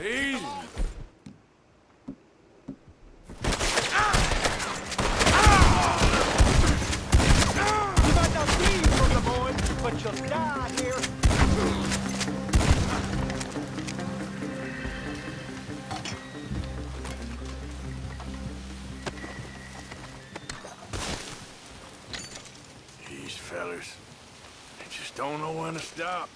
Easy. You might not be from the boy, but you'll die here. These fellers, they just don't know when to stop.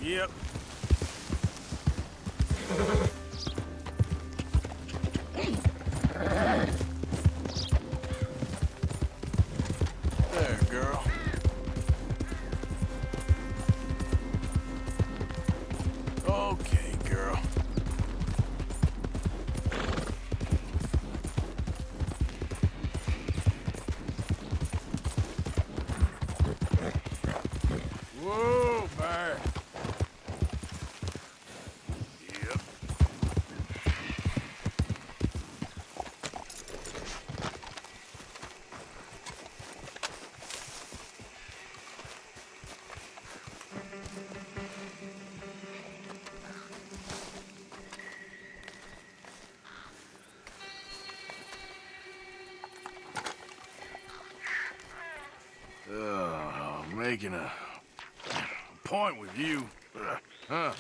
Yep. There, girl. Okay, girl. Whoa, Barry. Yep. Making a point with you, huh?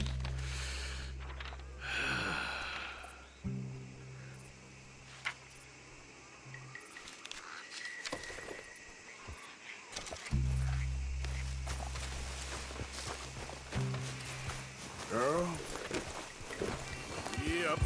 Girl? Yep.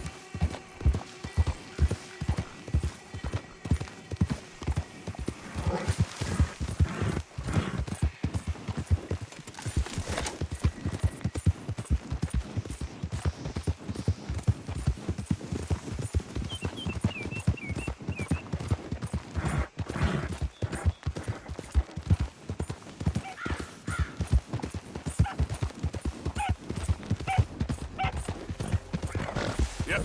Yep.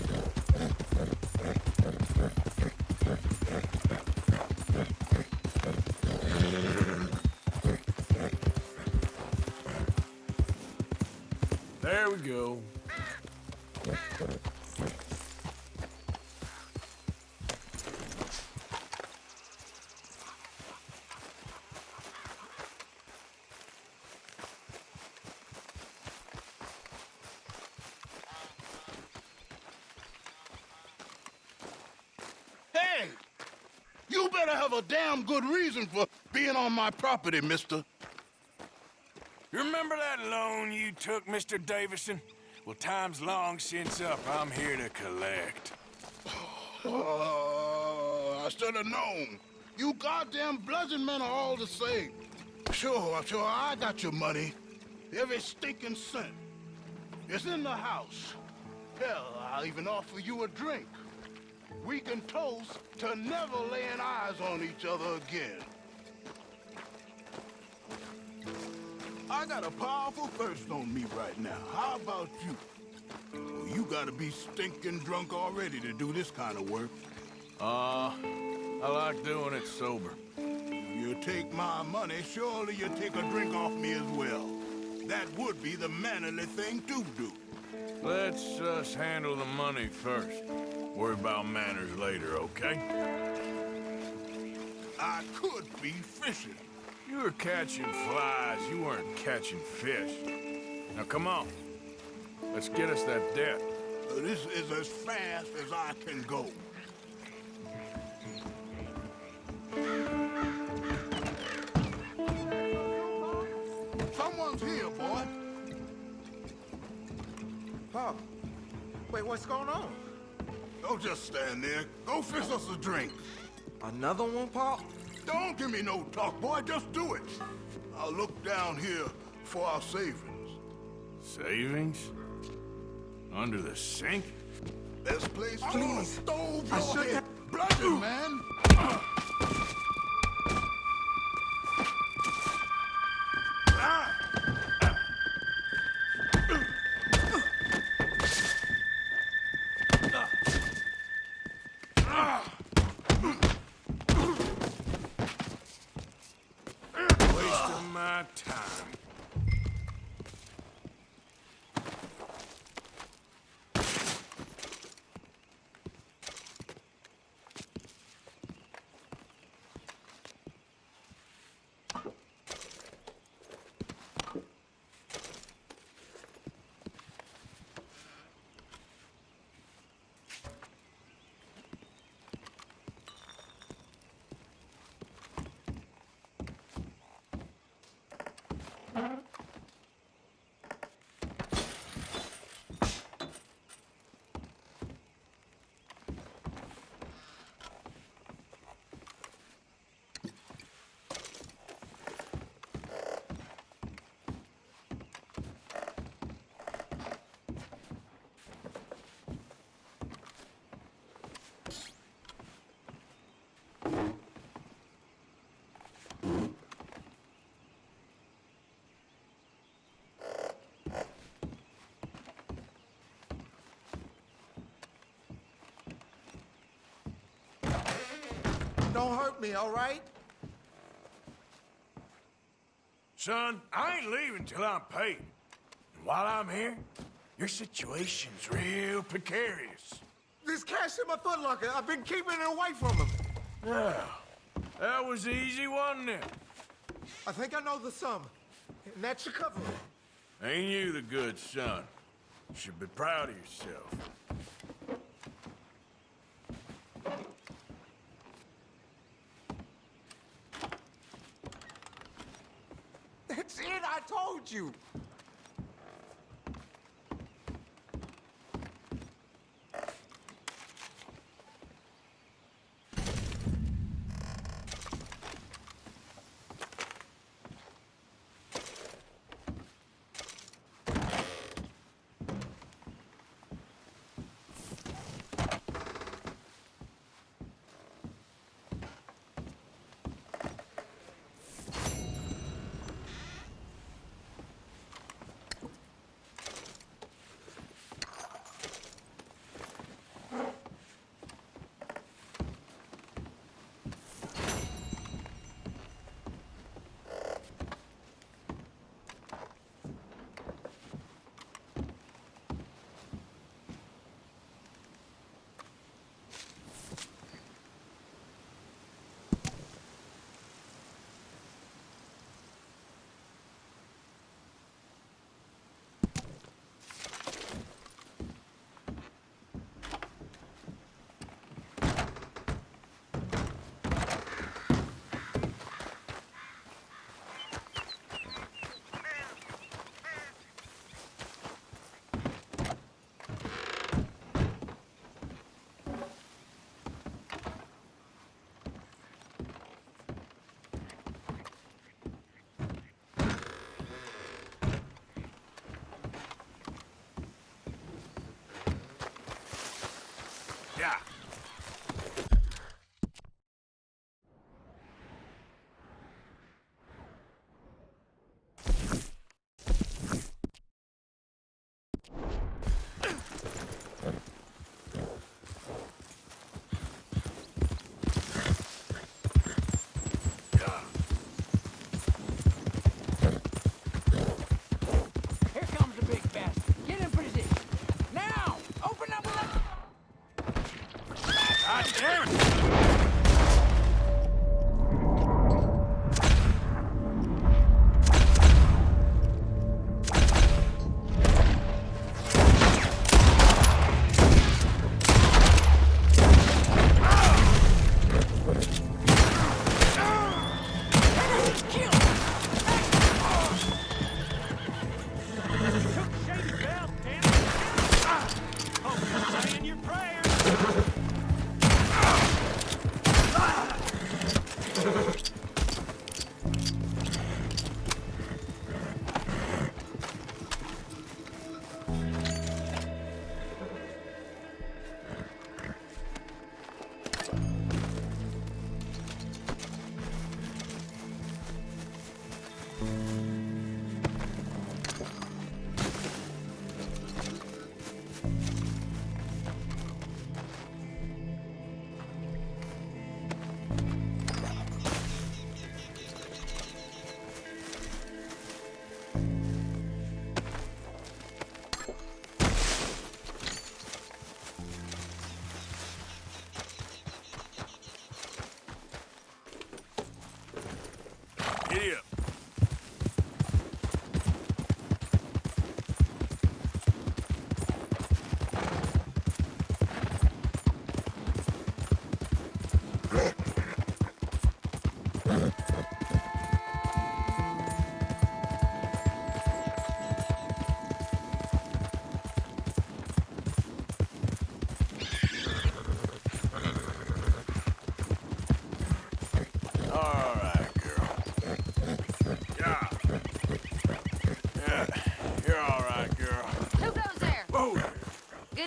There we go. Hey! You better have a damn good reason for being on my property, mister. You remember that loan you took, Mr. Davison? Well, time's long since up. I'm here to collect. I should have known. You goddamn bludgeon men are all the same. Sure, I got your money. Every stinking cent. It's in the house. Hell, I'll even offer you a drink. We can toast to never laying eyes on each other again. I got a powerful thirst on me right now. How about you? Well, you gotta be stinking drunk already to do this kind of work. I like doing it sober. You take my money, surely you take a drink off me as well. That would be the mannerly thing to do. Let's us handle the money first. Worry about manners later, okay? I could be fishing. You were catching flies, you weren't catching fish. Now come on. Let's get us that debt. This is as fast as I can go. Someone's here, boy. Pop, wait, what's going on? Don't just stand there. Go fix us a drink. Another one, Pop? Don't give me no talk, boy. Just do it. I'll look down here for our savings. Savings? Under the sink? This place full of Please. stove I your shouldn't head. Bludgeon, man. Wasting my time. Don't hurt me, all right? Son, I ain't leaving till I'm paid. And while I'm here, your situation's real precarious. There's cash in my footlocker. I've been keeping it away from him. Yeah, that was easy, wasn't it? I think I know the sum. And that should cover it. Ain't you the good son? You should be proud of yourself. That's it, I told you. Yeah.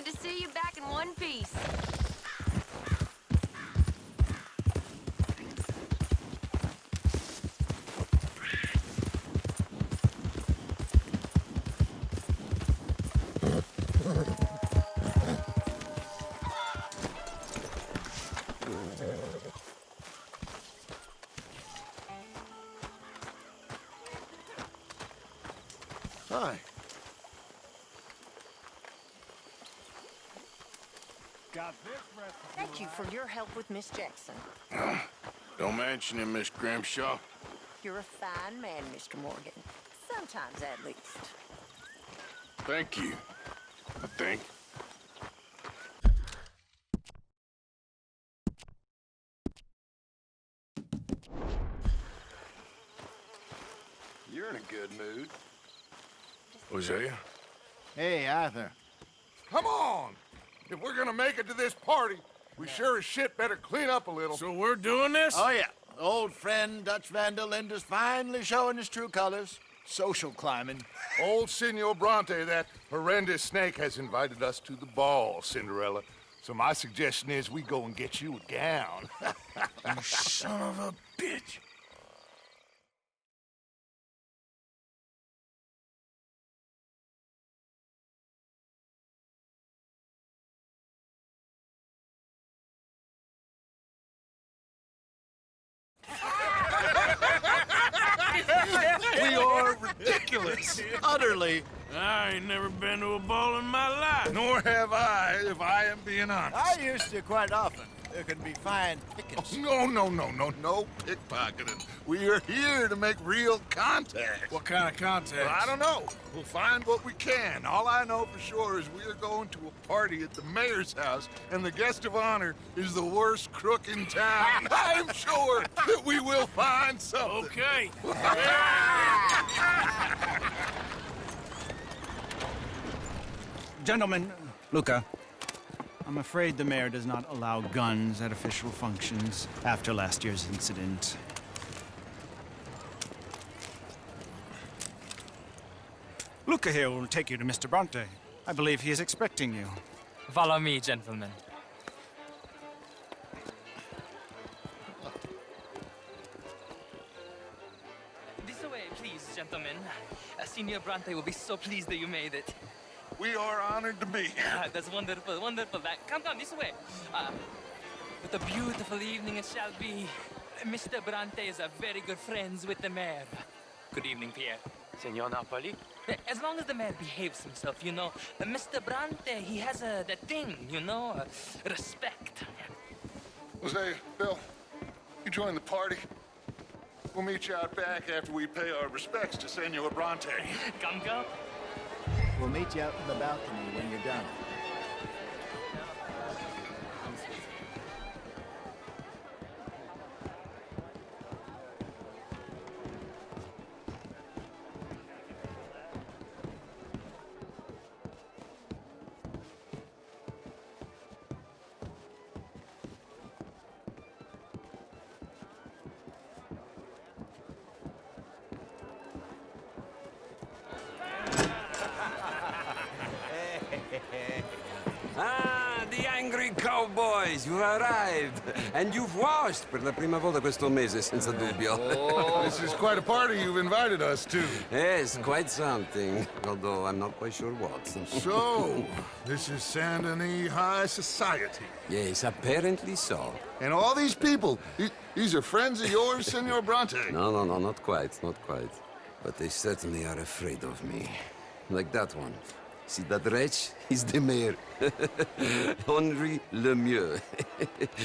good to see you back in one piece. Hi. Thank you for your help with Miss Jackson. Don't mention it, Miss Grimshaw. You're a fine man, Mr. Morgan. Sometimes, at least. Thank you, I think. You're in a good mood. Hosea? Hey, Arthur. Come on! If we're gonna make it to this party, we sure as shit better clean up a little. So we're doing this? Oh, yeah. Old friend Dutch Van der Linde's finally showing his true colors. Social climbing. Old Senor Bronte, that horrendous snake, has invited us to the ball, Cinderella. So my suggestion is we go and get you a gown. You son of a bitch. We are ridiculous. Utterly. I ain't never been to a ball in my life. Nor have I, if I am being honest. I used to quite often. There can be fine pickings. No pickpocketing. We are here to make real contact. What kind of contact? Well, I don't know. We'll find what we can. All I know for sure is we are going to a party at the mayor's house, and the guest of honor is the worst crook in town. I'm sure that we will find something. Okay. Gentlemen, Luca, I'm afraid the mayor does not allow guns at official functions after last year's incident. Luca here will take you to Mr. Bronte. I believe he is expecting you. Follow me, gentlemen. This way, please, gentlemen. Senior Bronte will be so pleased that you made it. We are honored to be here. That's wonderful, wonderful. Come, this way. What a beautiful evening it shall be. Mr. Bronte is a very good friends with the mayor. Good evening, Pierre. Senor Napoli? As long as the mayor behaves himself, you know. Mr. Bronte, he has that thing, you know, respect. Jose, Bill, you join the party. We'll meet you out back after we pay our respects to Senor Bronte. Come. We'll meet you out in the balcony when you're done. Ah, the angry cowboys, you arrived. And you've washed per la prima volta questo mese, senza dubbio. This is quite a party you've invited us to. Yes, quite something. Although I'm not quite sure what. So, this is Saint Denis High Society. Yes, apparently so. And all these people, these are friends of yours, Senor Bronte? No, not quite, not quite. But they certainly are afraid of me. Like that one. See that wretch? He's the mayor. Henri Lemieux.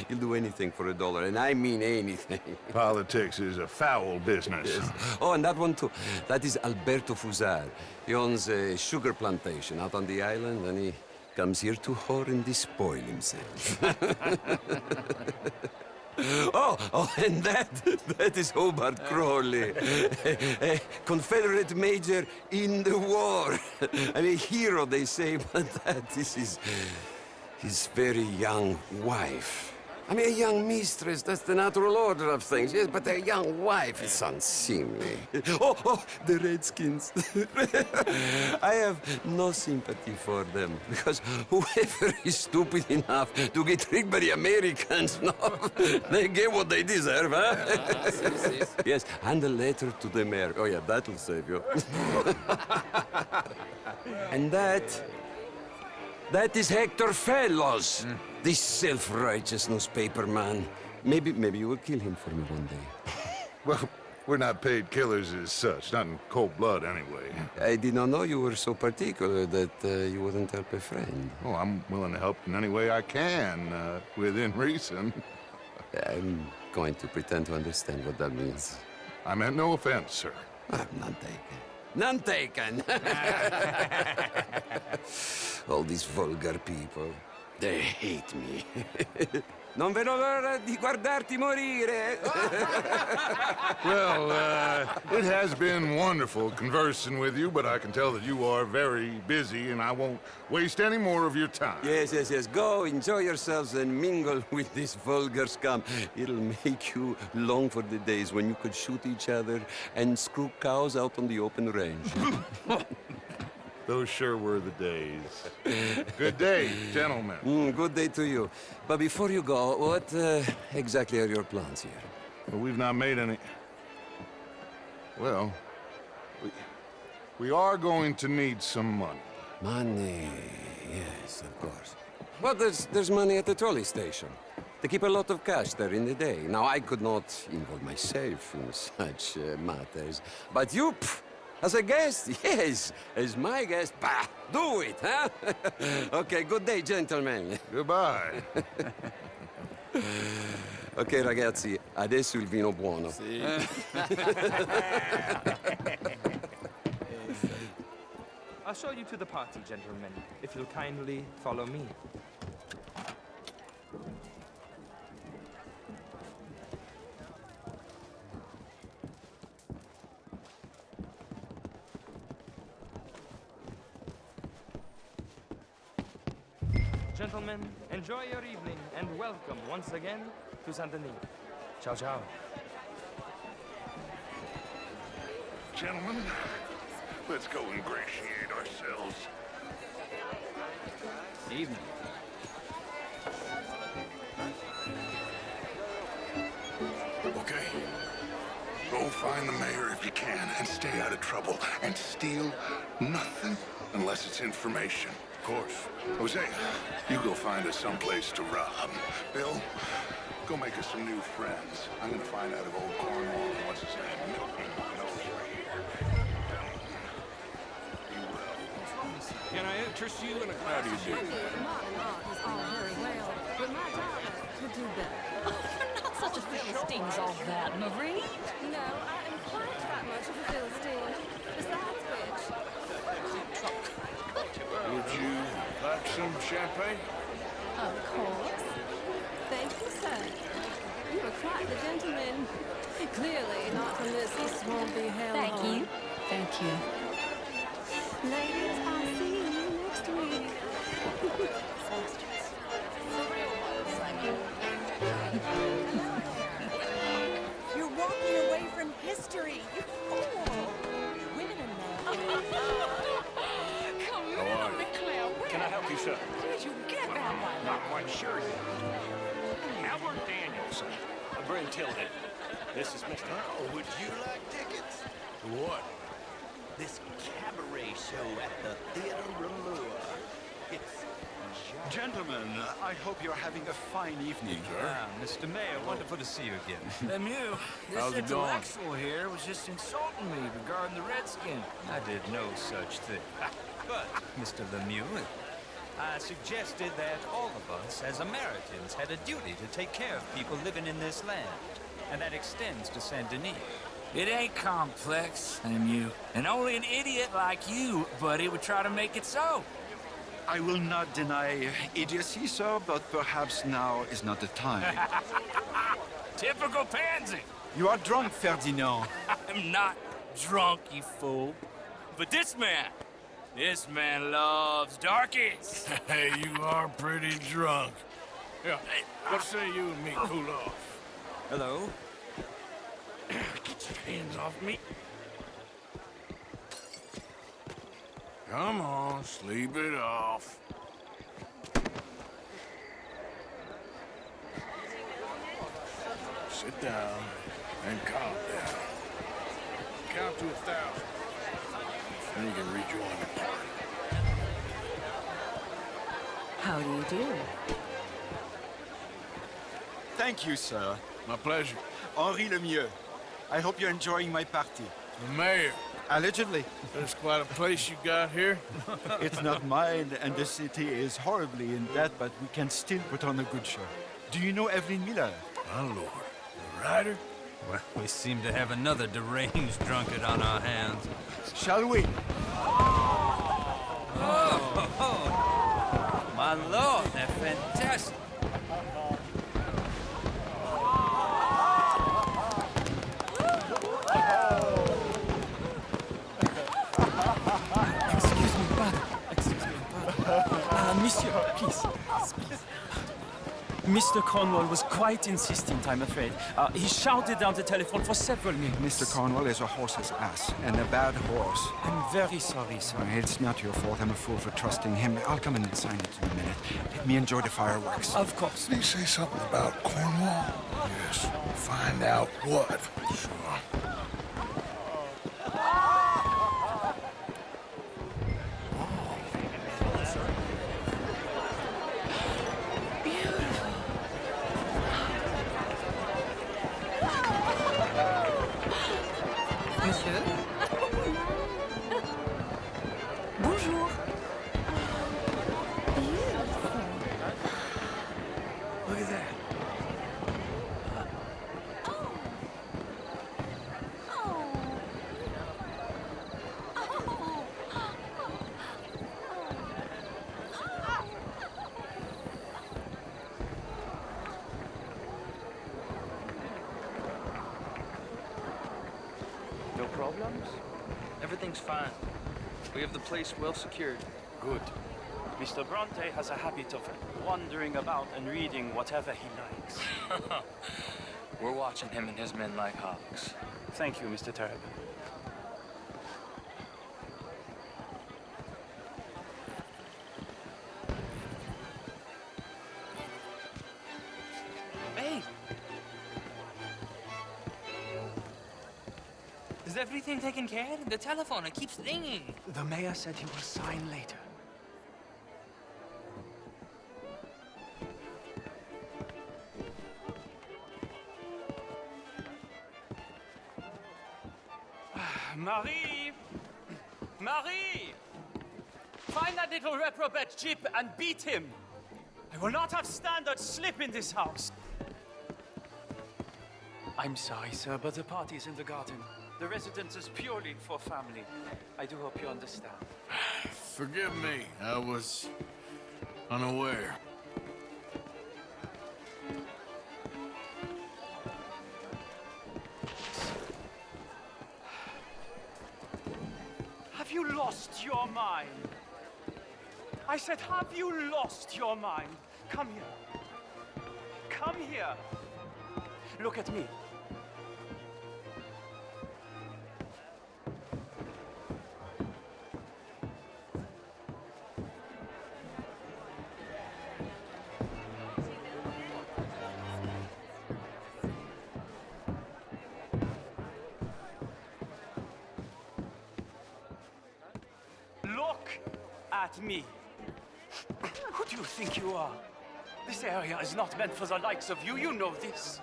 He'll do anything for $1, and I mean anything. Politics is a foul business. Yes. Oh, and that one too. That is Alberto Fusar. He owns a sugar plantation out on the island, and he comes here to whore and despoil himself. Oh, and that is Hobart Crawley, a Confederate major in the war. I mean, hero, they say, but that is his very young wife. I mean, a young mistress, that's the natural order of things, yes, but a young wife is unseemly. Oh, the Redskins. I have no sympathy for them, because whoever is stupid enough to get tricked by the Americans, no, they get what they deserve, huh? Yes, and a letter to the mayor. Oh, yeah, that'll save you. And that is Hector Fellows, this self-righteous newspaper man. Maybe you will kill him for me one day. Well, we're not paid killers as such, not in cold blood anyway. I did not know you were so particular that you wouldn't help a friend. Oh, I'm willing to help in any way I can, within reason. I'm going to pretend to understand what that means. I meant no offense, sir. None taken. None taken! All these vulgar people, they hate me. Non vedo l'ora di guardarti morire. Well, it has been wonderful conversing with you, but I can tell that you are very busy, and I won't waste any more of your time. Yes. Go, enjoy yourselves, and mingle with this vulgar scum. It'll make you long for the days when you could shoot each other and screw cows out on the open range. Those sure were the days. Good day, gentlemen. Good day to you. But before you go, what exactly are your plans here? Well, we've not made any... Well, we are going to need some money. Money, yes, of course. Well, there's money at the trolley station. They keep a lot of cash there in the day. Now, I could not involve myself in such matters. But you, as a guest, yes, as my guest, bah, do it, huh? Okay, good day, gentlemen. Goodbye. Ok, ragazzi, adesso il vino buono. Sì. I'll show you to the party, gentlemen, if you'll kindly follow me. Gentlemen, enjoy your evening and welcome once again to Saint Denis. Ciao, ciao. Gentlemen, let's go ingratiate ourselves. Evening. Okay? Go find the mayor if you can and stay out of trouble. And steal nothing unless it's information. Of course. Hosea, you go find us someplace to rob. Bill, go make us some new friends. I'm gonna find out if old Cornwall and what's his name, Milton, knows we're here. Be well. Can I interest you in a glass of Modern art is all very well, but my daughter could do better. You're not such a Philistine as all that, Marie. No, I am quite that much of a Philistine. Besides which... Would you like some champagne? Of course. Thank you, sir. You are quite the gentleman. Clearly not unless this won't be held Thank on. you. Thank you. Ladies, I'll see you next week. You're walking away from history, you fool. Women and men. Come on, McCloud. Can I help you, sir? Where'd you get that one? Not quite sure yet. Albert Danielson. Bryn Tilden. This is Mr. Would you like tickets? What? This cabaret show at the Theatre Remua. It's Gentlemen, I hope you're having a fine evening. Mr. Mayor, wonderful to see you again. Lemieux, How's this it going? intellectual here was just insulting me regarding the Redskins. I did no such thing. But, Mr. Lemieux, I suggested that all of us, as Americans, had a duty to take care of people living in this land. And that extends to Saint Denis. It ain't complex, Lemieux. And only an idiot like you, buddy, would try to make it so. I will not deny idiocy, sir, but perhaps now is not the time. Typical pansy. You are drunk, Ferdinand. I'm not drunk, you fool. But this man loves darkies. Hey, you are pretty drunk. Yeah, what say you and me cool off? Hello? Get your hands off me. Come on, sleep it off. Sit down and calm down. Count to 1,000. Then you can rejoin the party. How do you do? Thank you, sir. My pleasure. Henri Lemieux. I hope you're enjoying my party. The mayor. Allegedly. That's quite a place you got here. It's not mine, and the city is horribly in debt, but we can still put on a good show. Do you know Evelyn Miller? My lord. The writer? Well, we seem to have another deranged drunkard on our hands. Shall we? Oh, my lord, they're fantastic. Excuse me, pardon. Excuse me, pardon. Monsieur, please. Mr. Cornwall was quite insistent, I'm afraid. He shouted down the telephone for several minutes. Mr. Cornwall is a horse's ass, and a bad horse. I'm very sorry, sir. It's not your fault. I'm a fool for trusting him. I'll come in and sign it in a minute. Let me enjoy the fireworks. Of course. Did he say something about Cornwall? Yes. Find out what. Sure. Monsieur? Bonjour. Beautiful. Look at that. No problems? Everything's fine. We have the place well secured. Good. Mr. Bronte has a habit of wandering about and reading whatever he likes. We're watching him and his men like hawks. Thank you, Mr. Terrible. Hey! Is everything taken care of? The telephone, it keeps ringing. The mayor said he will sign later. Marie! Marie! Find that little reprobate Chip and beat him! I will not have standard slip in this house! I'm sorry, sir, but the party's in the garden. The residence is purely for family. I do hope you understand. Forgive me. I was unaware. Have you lost your mind? I said, have you lost your mind? Come here. Come here. Look at me. Look at me. Who do you think you are? This area is not meant for the likes of you. You know this.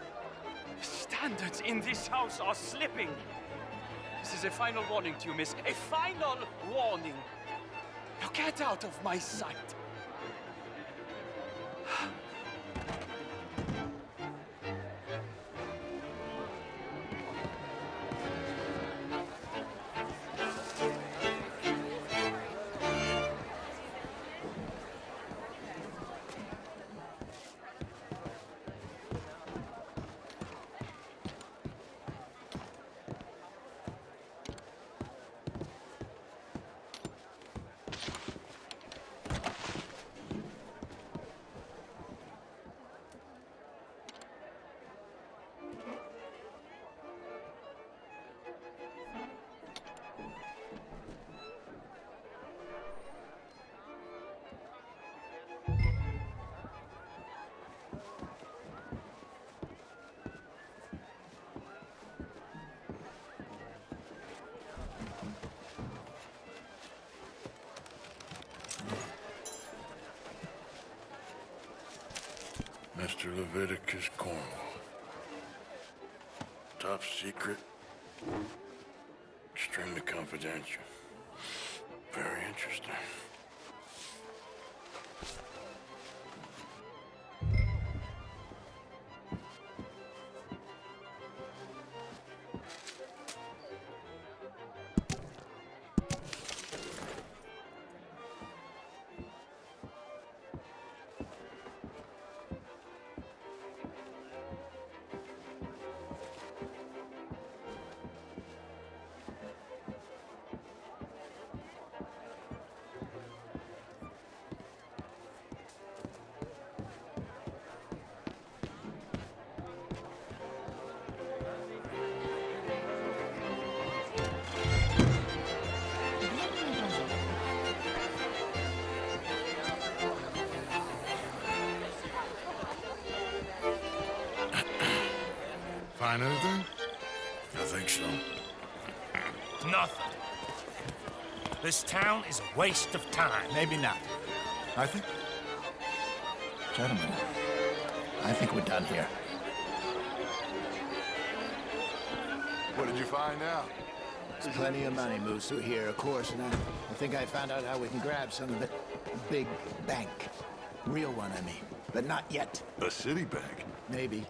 Standards in this house are slipping. This is a final warning to you, miss. A final warning. Now get out of my sight. Mr. Leviticus Cornwall. Top secret. Extremely confidential. Very interesting. Find anything? I think so. Nothing. This town is a waste of time. Maybe not. I think... Gentlemen, I think we're done here. What did you find out? There's plenty of money moves through here, of course, and I think I found out how we can grab some of the big bank. Real one, I mean. But not yet. A city bank? Maybe.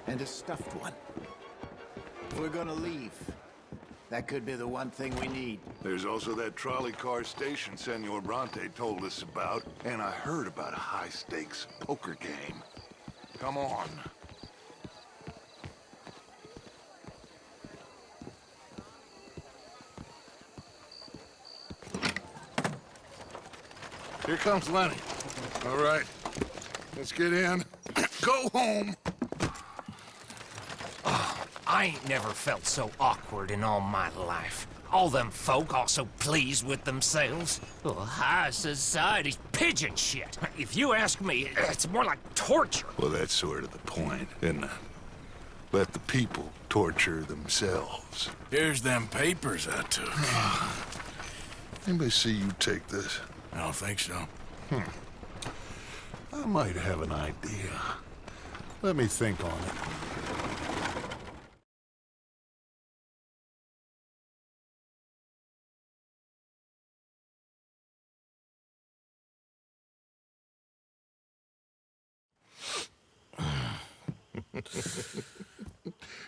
And a stuffed one. If we're gonna leave, that could be the one thing we need. There's also that trolley car station Senor Bronte told us about, and I heard about a high-stakes poker game. Come on. Here comes Lenny. All right, let's get in. Go home. I ain't never felt so awkward in all my life. All them folk all so pleased with themselves. Oh, high society's pigeon shit. If you ask me, it's more like torture. Well, that's sort of the point, isn't it? Let the people torture themselves. Here's them papers I took. Anybody see you take this? I don't think so. I might have an idea. Let me think on it.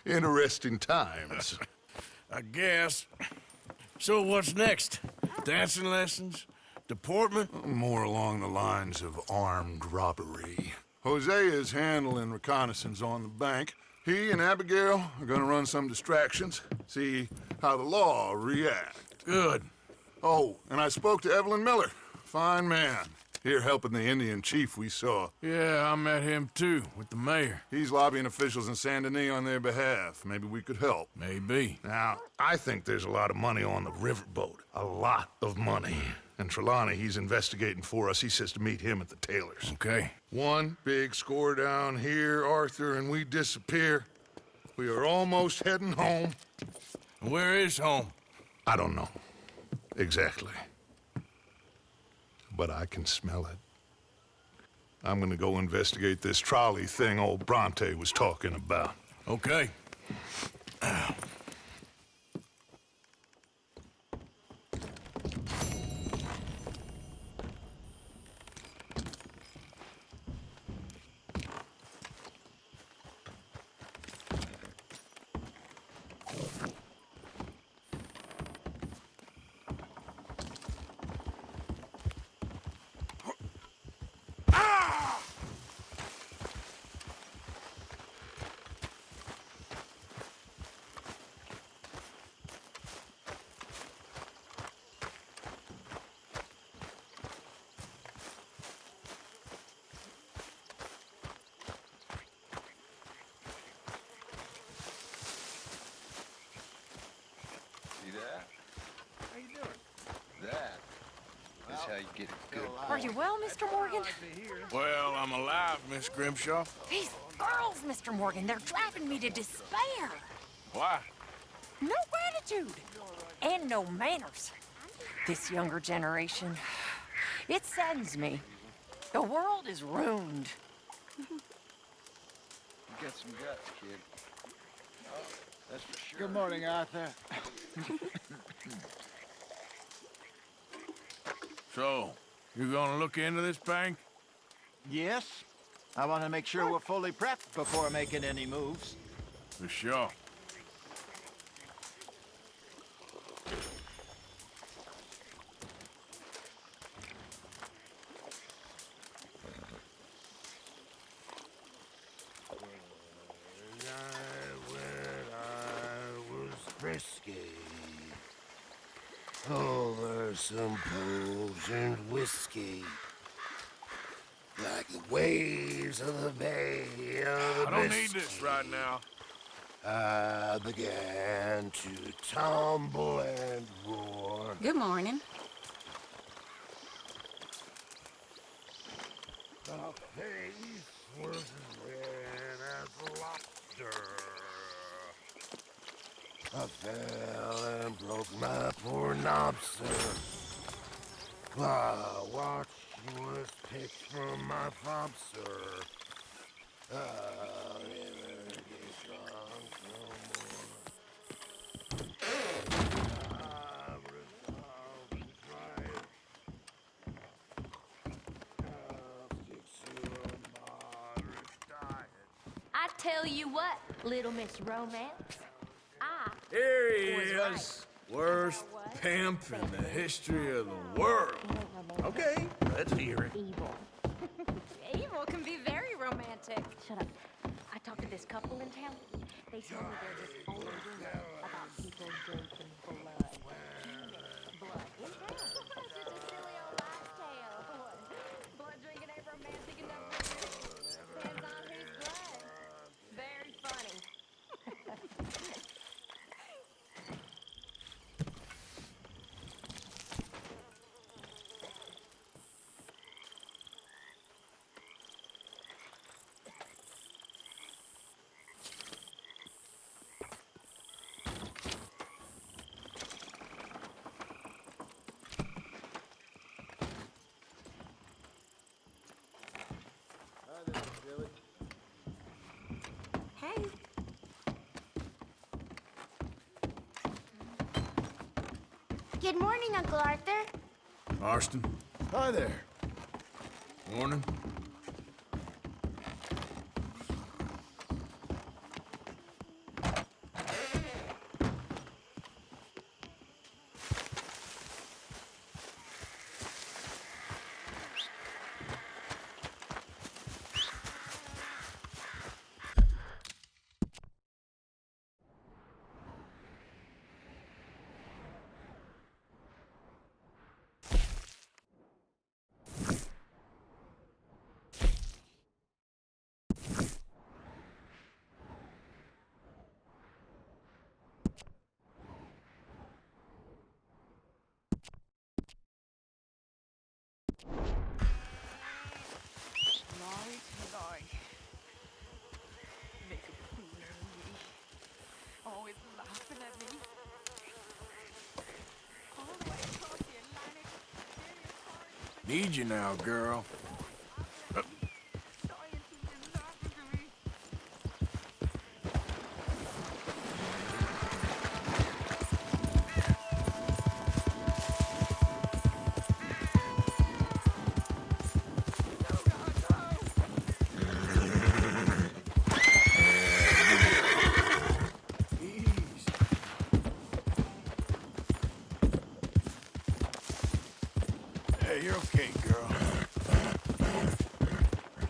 Interesting times. I guess. So what's next? Dancing lessons? Deportment? More along the lines of armed robbery. Hosea is handling reconnaissance on the bank. He and Abigail are gonna run some distractions, see how the law react. Good. Oh, and I spoke to Evelyn Miller. Fine man. Here helping the Indian chief we saw. Yeah, I met him too, with the mayor. He's lobbying officials in Saint Denis on their behalf. Maybe we could help. Maybe. Now, I think there's a lot of money on the riverboat. A lot of money. And Trelawney, he's investigating for us. He says to meet him at the Taylor's. Okay. One big score down here, Arthur, and we disappear. We are almost heading home. Where is home? I don't know. Exactly. But I can smell it. I'm gonna go investigate this trolley thing old Bronte was talking about. Okay. See that? How you doing? That is how you get a good... Are you well, Mr. Morgan? Well, I'm alive, Miss Grimshaw. These girls, Mr. Morgan, they're driving me to despair. Why? No gratitude. And no manners. This younger generation, it saddens me. The world is ruined. get some guts, kid. Oh, that's for sure. Good morning, Arthur. So, you gonna look into this bank? Yes. I want to make sure we're fully prepped before making any moves. For sure. Risky. Over some booze and whiskey. Like the waves of the bay of the I don't need this right now. I began to tumble and roar. Good morning. The face was as red as a lobster. I fell and broke my poor knob, sir. I watched you was picked from my fob, sir. I'll never get drunk no more. I resolved to try it. I'll stick to a moderate diet. I tell you what, Little Miss Romance. Here he is. Worst pimp in the history of the world. Okay, let's hear it. Evil. Evil can be very romantic. Shut up. I talked to this couple in town. They told me there's this old rumor about people drinking blood. Blood in town. It's just a silly old life tale. Blood drinking ain't romantic enough for you. Depends on whose blood. Very funny. Hey. Good morning, Uncle Arthur. Marston. Hi there. Morning. Always laughing at me. Need you now, girl. Hey, you're okay, girl.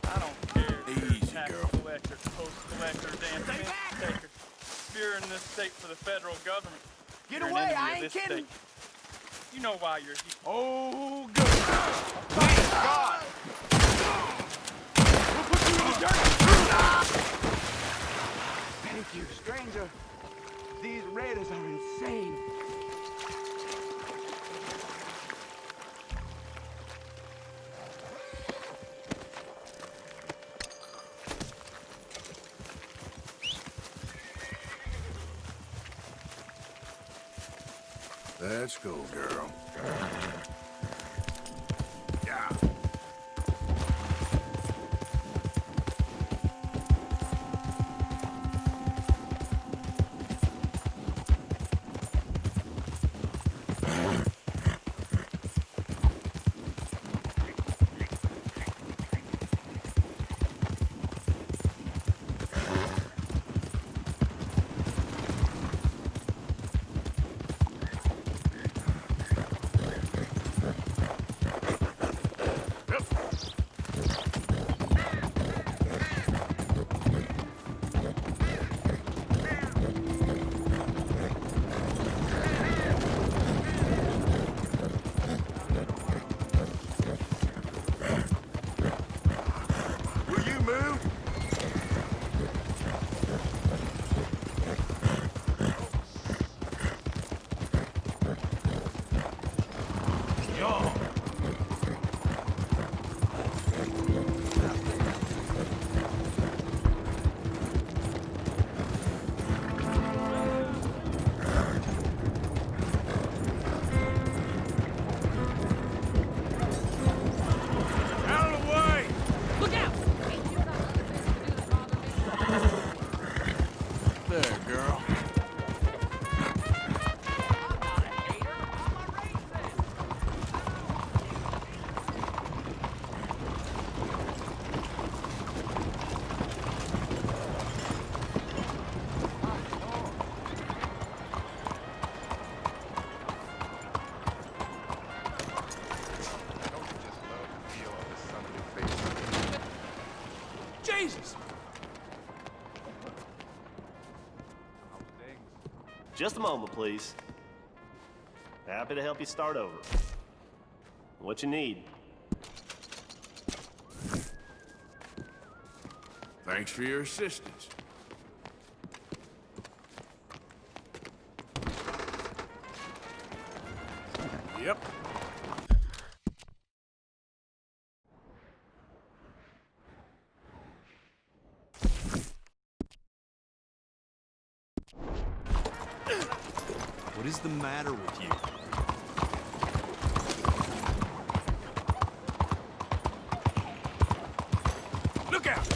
I don't care. Easy, Tax girl. collector, post collector, damn fence taker. Spearing this state for the federal government. Get You're an away, enemy I of ain't this kidding. state. You know why you're here. Oh, good. Thank God! We'll put you in the dirt! Thank you, stranger. These raiders are insane. Let's go, girl. Yeah. Jesus! Just a moment, please. Happy to help you start over. What you need? Thanks for your assistance. Yep. What is the matter with you? Look out!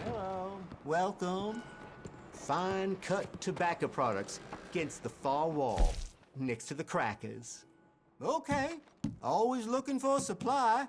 Hello. Welcome. Fine cut tobacco products against the far wall, next to the crackers. Okay. Always looking for a supply.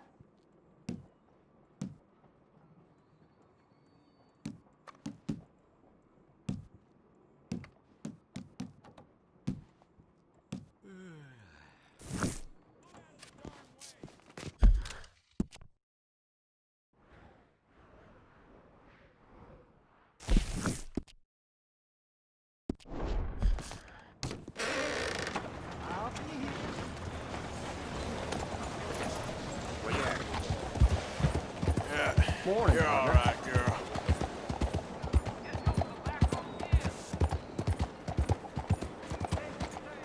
Morning, You're all right, girl.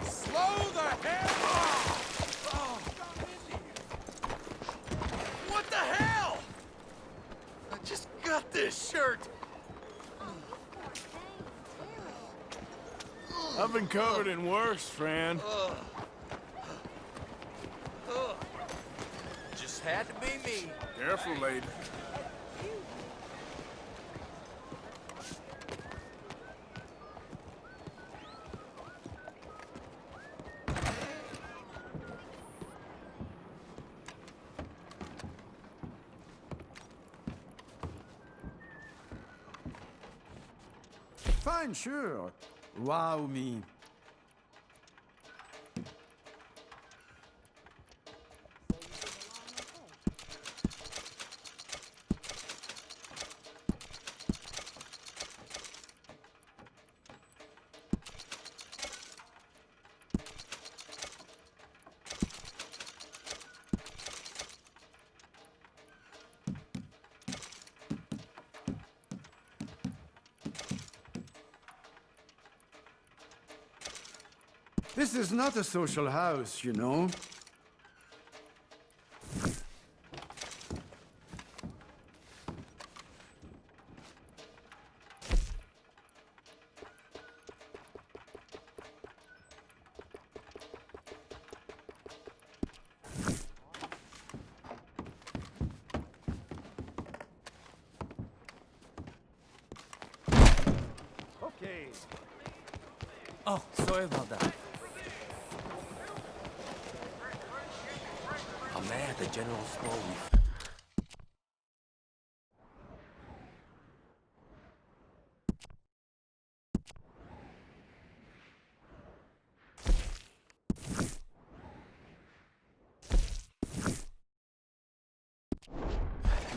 Slow the hell up! Oh. What the hell? I just got this shirt. I've been covered in worse, friend. Just had to be me. Careful, lady. Fine, sure. Wow me. This is not a social house, you know. Okay. Oh, sorry about that. I'm at the general store.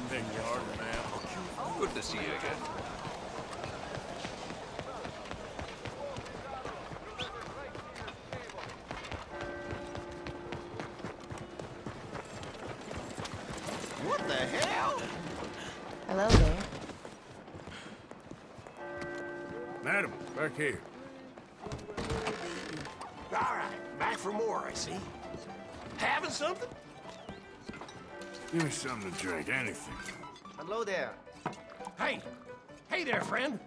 Big yard, man. Good to see you again. What the hell? Hello there. Madam, back here. All right, back for more, I see. Having something? Give me something to drink, anything. Hello there. Hey! Hey there, friend.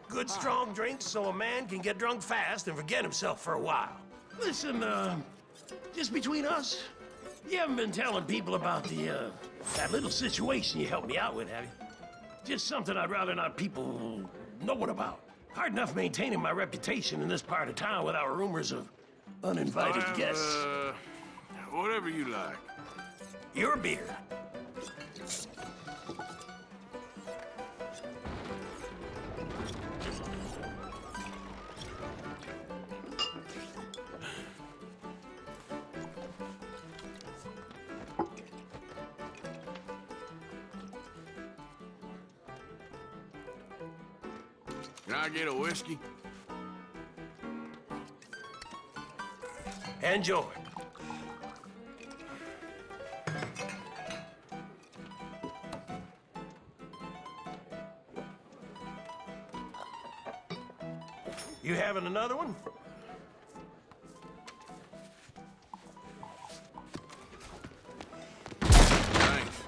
Good strong drinks so a man can get drunk fast and forget himself for a while. Listen, just between us, you haven't been telling people about that little situation you helped me out with, have you? Just something I'd rather not people knowing about. Hard enough maintaining my reputation in this part of town without rumors of uninvited guests. Whatever you like. Your beer. Can I get a whiskey? Enjoy. You having another one? Thanks.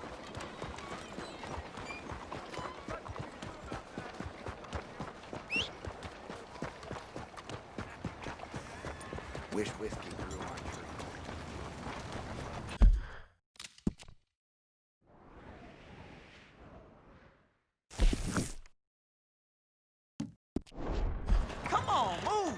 Wish whiskey grew on trees. Come on, move!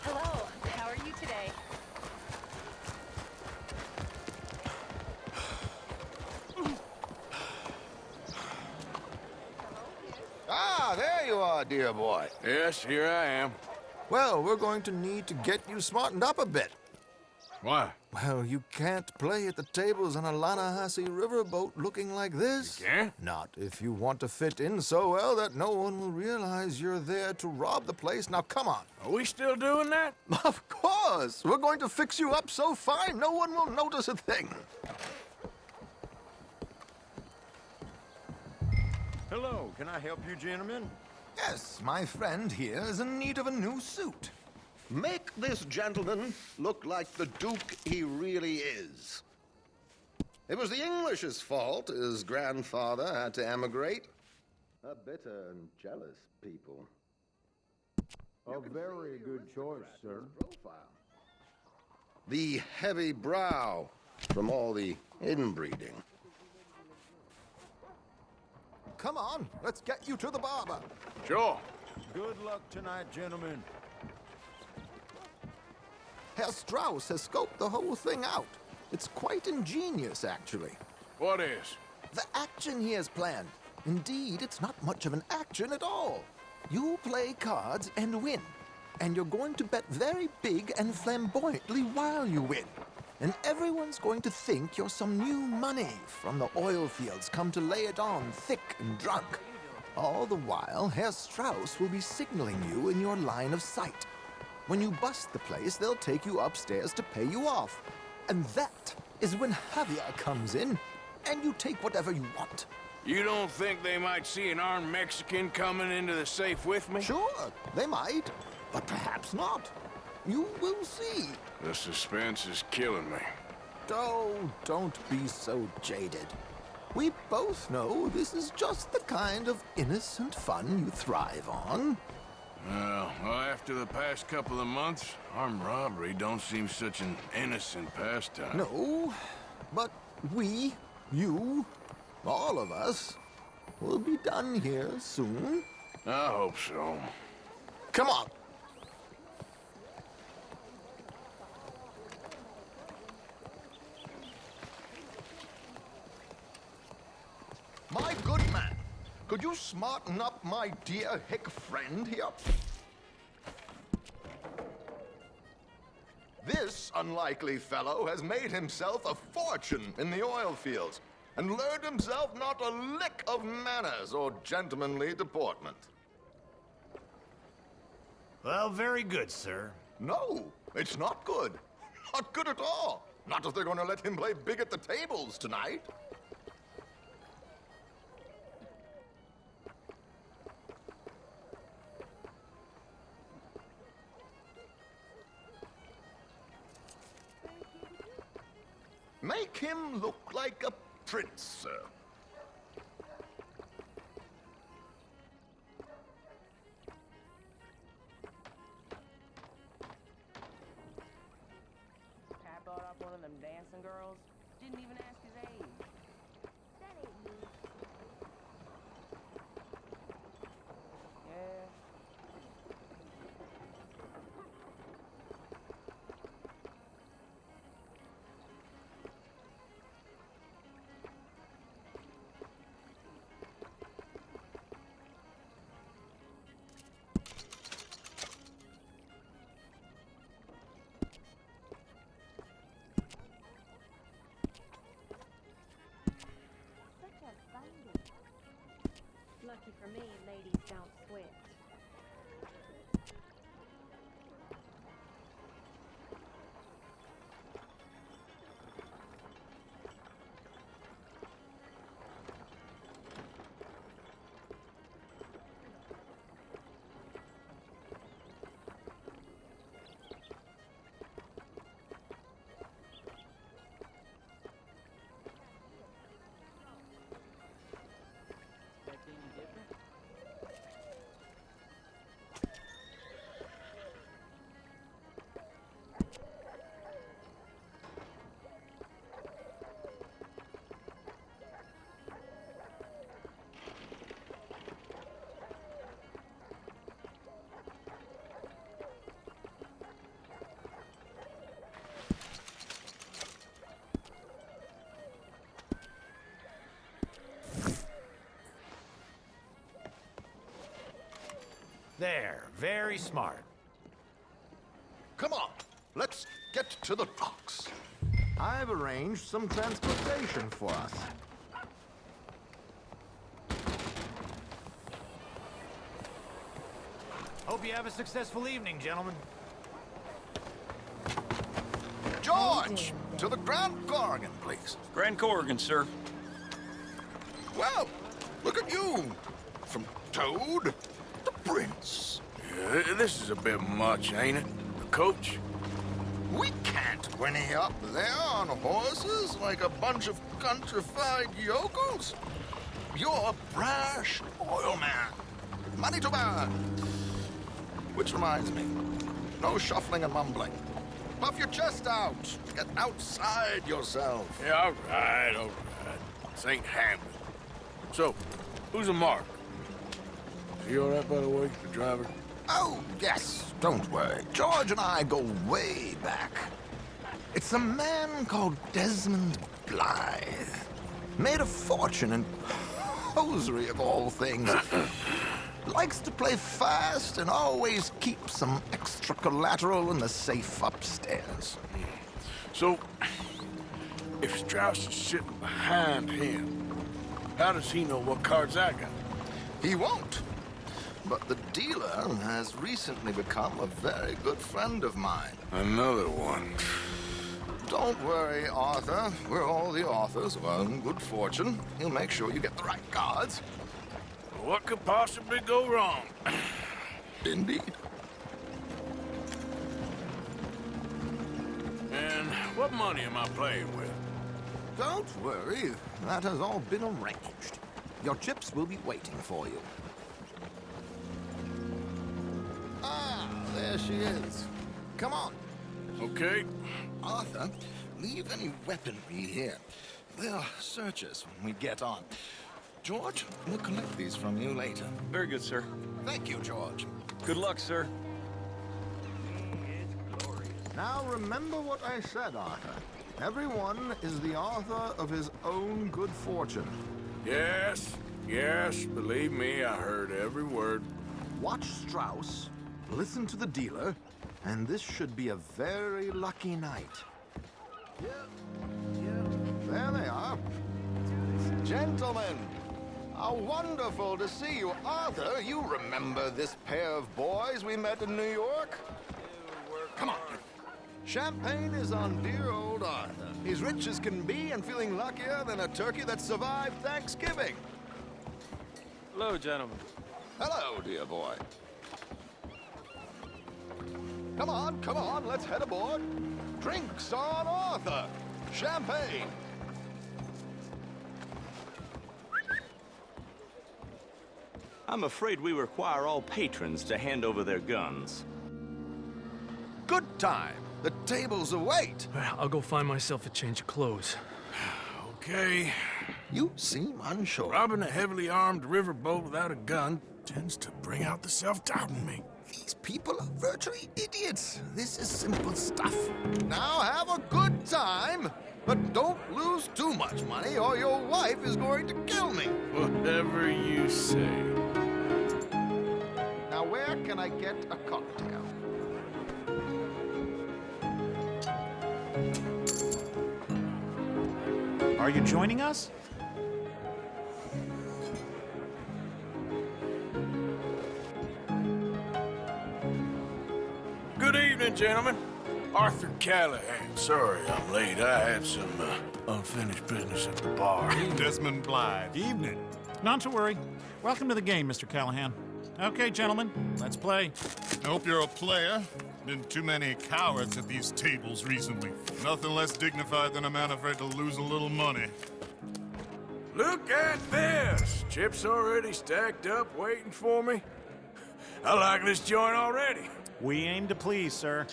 Hello, how are you today? Ah, there you are, dear boy. Yes, here I am. Well, we're going to need to get you smartened up a bit. Why? Well, you can't play at the tables on a Lannahechee riverboat looking like this. You can't? Not if you want to fit in so well that no one will realize you're there to rob the place. Now, come on. Are we still doing that? Of course. We're going to fix you up so fine no one will notice a thing. Hello, can I help you, gentlemen? Yes, my friend here is in need of a new suit. Make this gentleman look like the Duke he really is. It was the English's fault his grandfather had to emigrate. A bitter and jealous people. A very good choice, sir. The heavy brow from all the inbreeding. Come on, let's get you to the barber. Sure. Good luck tonight, gentlemen. Herr Strauss has scoped the whole thing out. It's quite ingenious, actually. What is? The action he has planned. Indeed, it's not much of an action at all. You play cards and win. And you're going to bet very big and flamboyantly while you win. And everyone's going to think you're some new money from the oil fields come to lay it on thick and drunk. All the while, Herr Strauss will be signaling you in your line of sight. When you bust the place, they'll take you upstairs to pay you off. And that is when Javier comes in, and you take whatever you want. You don't think they might see an armed Mexican coming into the safe with me? Sure, they might, but perhaps not. You will see. The suspense is killing me. Oh, don't be so jaded. We both know this is just the kind of innocent fun you thrive on. Well, after the past couple of months, armed robbery don't seem such an innocent pastime. No, but we, you, all of us, will be done here soon. I hope so. Come on. My good man, could you smarten up my dear hick friend here? This unlikely fellow has made himself a fortune in the oil fields and learned himself not a lick of manners or gentlemanly deportment. Well, very good, sir. No, it's not good. Not good at all. Not if they're going to let him play big at the tables tonight. Make him look like a prince, sir. Pat brought up one of them dancing girls. Didn't even ask his age. That ain't me. Yeah. Lucky for me, ladies don't sweat. Expect any different? There, very smart. Come on, let's get to the docks. I've arranged some transportation for us. Hope you have a successful evening, gentlemen. George, to the Grand Corrigan, please. Grand Corrigan, sir. Well, look at you. From Toad to Prince. Yeah, this is a bit much, ain't it? Coach? We can't whinny up there on horses like a bunch of countrified yokels. You're a brash oil man. Money to burn. Which reminds me, no shuffling and mumbling. Puff your chest out. Get outside yourself. Yeah, all right. This ain't Hamlet. So, who's a Mark? Is he all right, by the way, the driver? Oh, yes, don't worry. George and I go way back. It's a man called Desmond Blythe. Made a fortune in hosiery of all things. Likes to play fast and always keep some extra collateral in the safe upstairs. So, if Strauss is sitting behind him, how does he know what cards I got? He won't. But the dealer has recently become a very good friend of mine. Another one. Don't worry, Arthur. We're all the authors of our own good fortune. He'll make sure you get the right cards. What could possibly go wrong? Indeed. And what money am I playing with? Don't worry. That has all been arranged. Your chips will be waiting for you. Ah, there she is. Come on. Okay. Arthur, leave any weaponry here. They'll search us when we get on. George, we'll collect these from you later. Very good, sir. Thank you, George. Good luck, sir. Now remember what I said, Arthur. Everyone is the author of his own good fortune. Yes, believe me, I heard every word. Watch Strauss, listen to the dealer, and this should be a very lucky night. There they are. Gentlemen, how wonderful to see you. Arthur, you remember this pair of boys we met in New York? Come on. Champagne is on dear old Arthur. He's rich as can be and feeling luckier than a turkey that survived Thanksgiving. Hello, gentlemen. Hello, dear boy. Come on, let's head aboard. Drinks on Arthur. Champagne! I'm afraid we require all patrons to hand over their guns. Good time. The tables await. I'll go find myself a change of clothes. Okay. You seem unsure. Robbing a heavily armed riverboat without a gun tends to bring out the self-doubt in me. These people are virtually idiots. This is simple stuff. Now have a good time, but don't lose too much money or your wife is going to kill me. Whatever you say. Now where can I get a cocktail? Are you joining us? Good evening, gentlemen. Arthur Callahan. Sorry I'm late. I had some unfinished business at the bar. Desmond Blythe. Evening. Not to worry. Welcome to the game, Mr. Callahan. Okay, gentlemen, let's play. I hope you're a player. Been too many cowards at these tables recently. Nothing less dignified than a man afraid to lose a little money. Look at this! Chips already stacked up, waiting for me. I like this joint already. We aim to please, sir.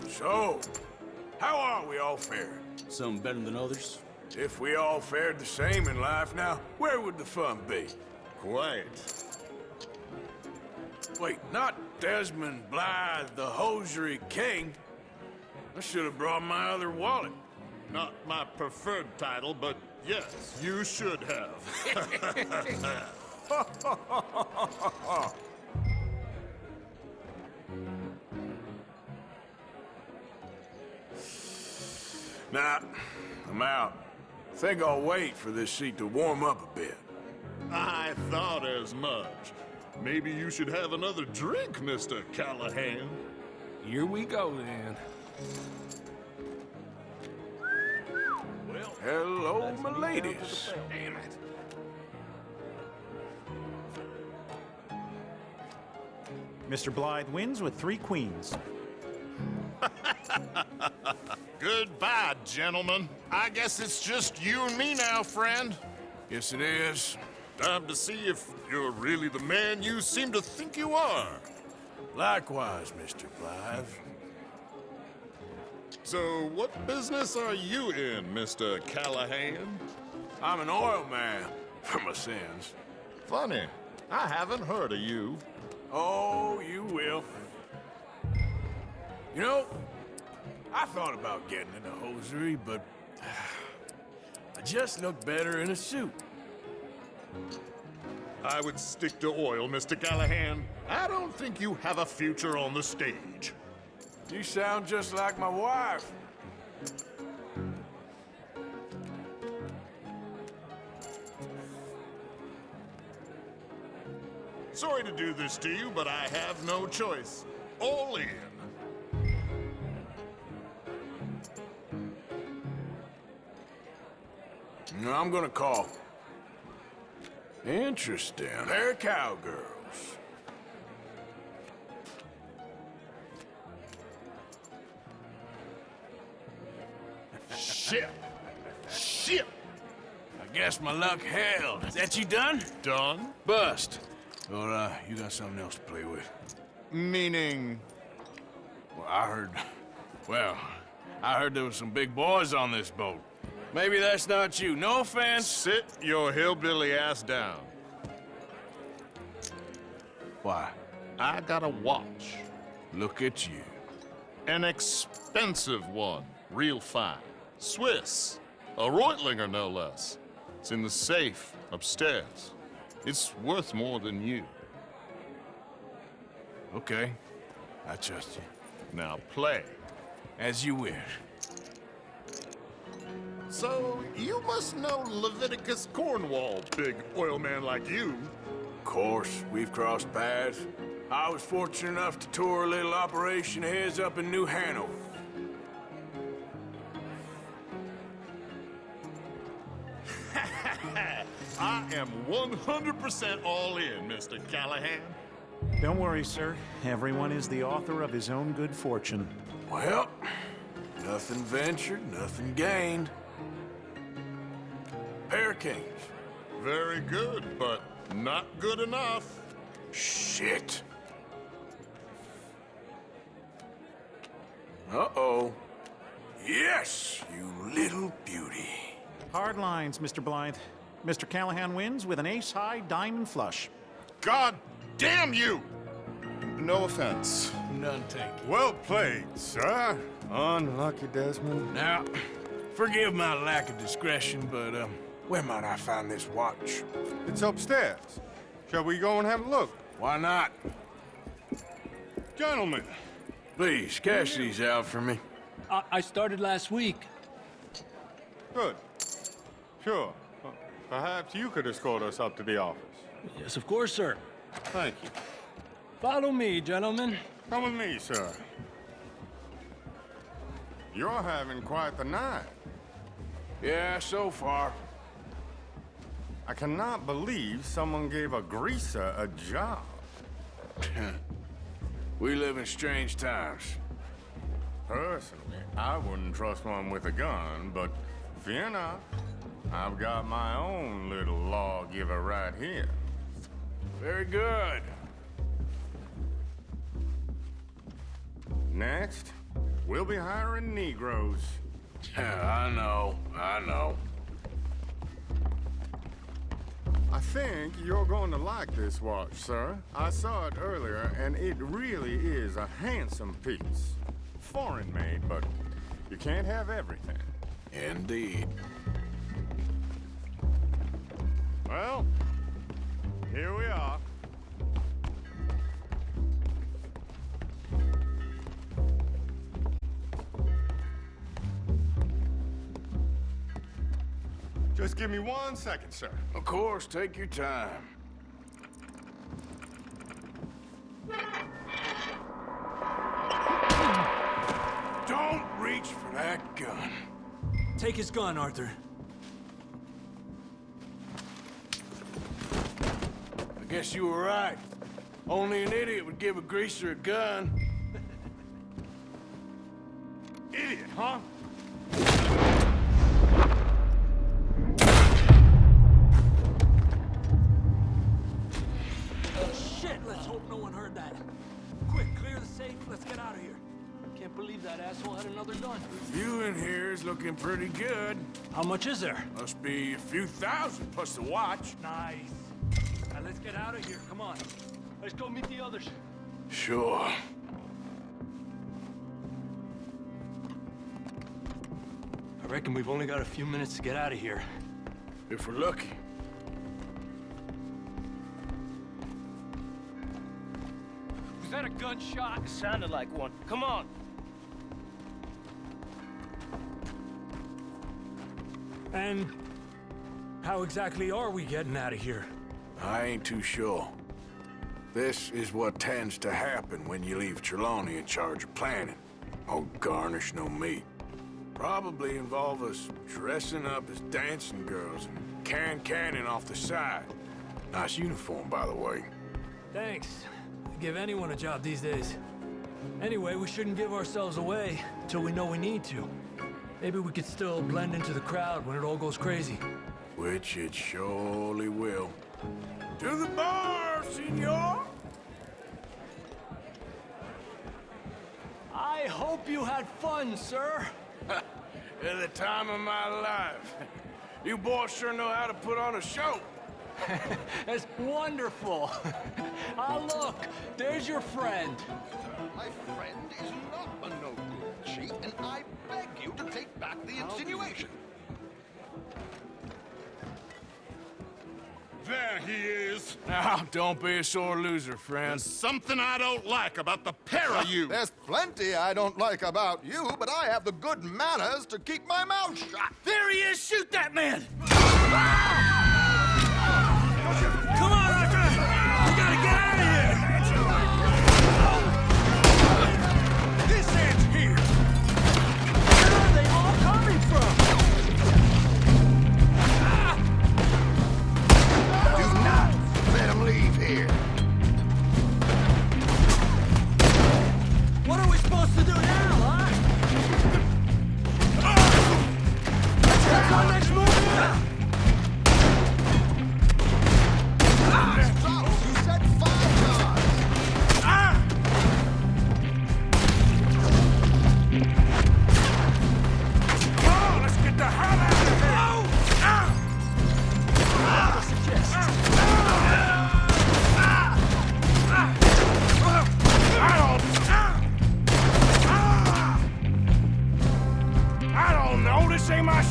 So, how are we all faring? Some better than others. If we all fared the same in life now, where would the fun be? Quiet. Wait, not Desmond Blythe, the hosiery king. I should have brought my other wallet. Not my preferred title, but yes, you should have. Nah, I'm out. Think I'll wait for this seat to warm up a bit. I thought as much. Maybe you should have another drink, Mr. Callahan. Here we go, then. Well, hello, my ladies. Damn it. Mr. Blythe wins with 3 queens. Goodbye, gentlemen. I guess it's just you and me now, friend. Yes, it is. Time to see if you're really the man you seem to think you are. Likewise, Mr. Blythe. So, what business are you in, Mr. Callahan? I'm an oil man, for my sins. Funny. I haven't heard of you. Oh, you will. You know, I thought about getting into hosiery, but I just look better in a suit. I would stick to oil, Mr. Callahan. I don't think you have a future on the stage. You sound just like my wife. Sorry to do this to you, but I have no choice. All in. No, I'm gonna call. Interesting. They're cowgirls. Shit. Shit. I guess my luck held. Is that you done? Done? Bust. Or, you got something else to play with? Meaning? Well, I heard there was some big boys on this boat. Maybe that's not you. No offense. Sit your hillbilly ass down. Why? I got a watch. Look at you. An expensive one. Real fine. Swiss. A Reutlinger, no less. It's in the safe upstairs. It's worth more than you. Okay. I trust you. Now play. As you wish. So, you must know Leviticus Cornwall, big oil man like you. Of course, we've crossed paths. I was fortunate enough to tour a little operation of his up in New Hanover. I am 100% all in, Mr. Callahan. Don't worry, sir. Everyone is the author of his own good fortune. Well, Nothing ventured, nothing gained. Pair of kings. Very good, but not good enough. Shit. Uh-oh. Yes, you little beauty. Hard lines, Mr. Blythe. Mr. Callahan wins with an ace-high diamond flush. God damn you! No offense. None taken. Well played, sir. Unlucky Desmond. Now, forgive my lack of discretion, but, where might I find this watch? It's upstairs. Shall we go and have a look? Why not? Gentlemen. Please, cash these out for me. I started last week. Good. Sure. Perhaps you could escort us up to the office. Yes, of course, sir. Thank you. Follow me, gentlemen. Come with me, sir. You're having quite the night. Yeah, so far. I cannot believe someone gave a greaser a job. We live in strange times. Personally, I wouldn't trust one with a gun, but fear not. I've got my own little lawgiver right here. Very good. Next, we'll be hiring Negroes. I know. I think you're going to like this watch, sir. I saw it earlier, and it really is a handsome piece. Foreign made, but you can't have everything. Indeed. Well, here we are. Just give me 1 second, sir. Of course, take your time. Don't reach for that gun. Take his gun, Arthur. I guess you were right. Only an idiot would give a greaser a gun. Idiot, huh? Shit, let's hope no one heard that. Quick, clear the safe. Let's get out of here. Can't believe that asshole had another gun. The view in here is looking pretty good. How much is there? Must be a few thousand plus the watch. Nice. Now let's get out of here. Come on. Let's go meet the others. Sure. I reckon we've only got a few minutes to get out of here. If we're lucky. Was that a gunshot? It sounded like one. Come on. And how exactly are we getting out of here? I ain't too sure. This is what tends to happen when you leave Trelawney in charge of planning. Oh, garnish no meat. Probably involve us dressing up as dancing girls and carrying cannon off the side. Nice uniform, by the way. Thanks. Give anyone a job these days. Anyway, we shouldn't give ourselves away until we know we need to. Maybe we could still blend into the crowd when it all goes crazy. Which it surely will. To the bar, senor! I hope you had fun, sir. At the time of my life. You boys sure know how to put on a show. That's wonderful. Ah, look, there's your friend. My friend is not a no-good cheat, and I beg you to take back the insinuation. There he is. Now, don't be a sore loser, friend. There's something I don't like about the pair of you. There's plenty I don't like about you, but I have the good manners to keep my mouth shut. There he is! Shoot that man! Come on, Arthur! We gotta get out of here! This ends here! Where are they all coming from? Do not let him leave here. What are we supposed to do now, huh?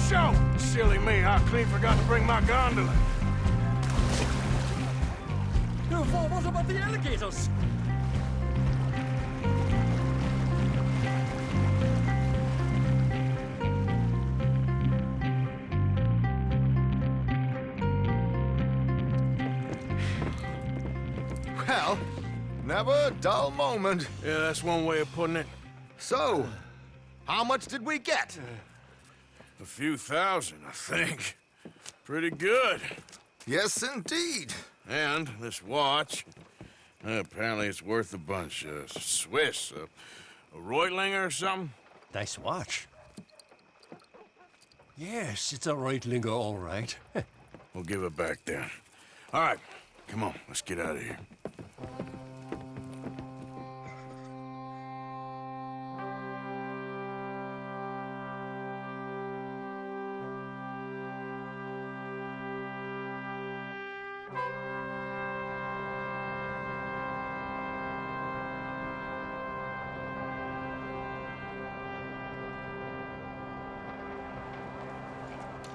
show! Silly me, I clean forgot to bring my gondola. What about the alligators? Well, never a dull moment. Yeah, that's one way of putting it. So, how much did we get? A few thousand, I think. Pretty good. Yes, indeed. And this watch, apparently it's worth a bunch. Swiss, a Reutlinger or something? Nice watch. Yes, it's a Reutlinger, all right. We'll give it back then. All right, come on, let's get out of here.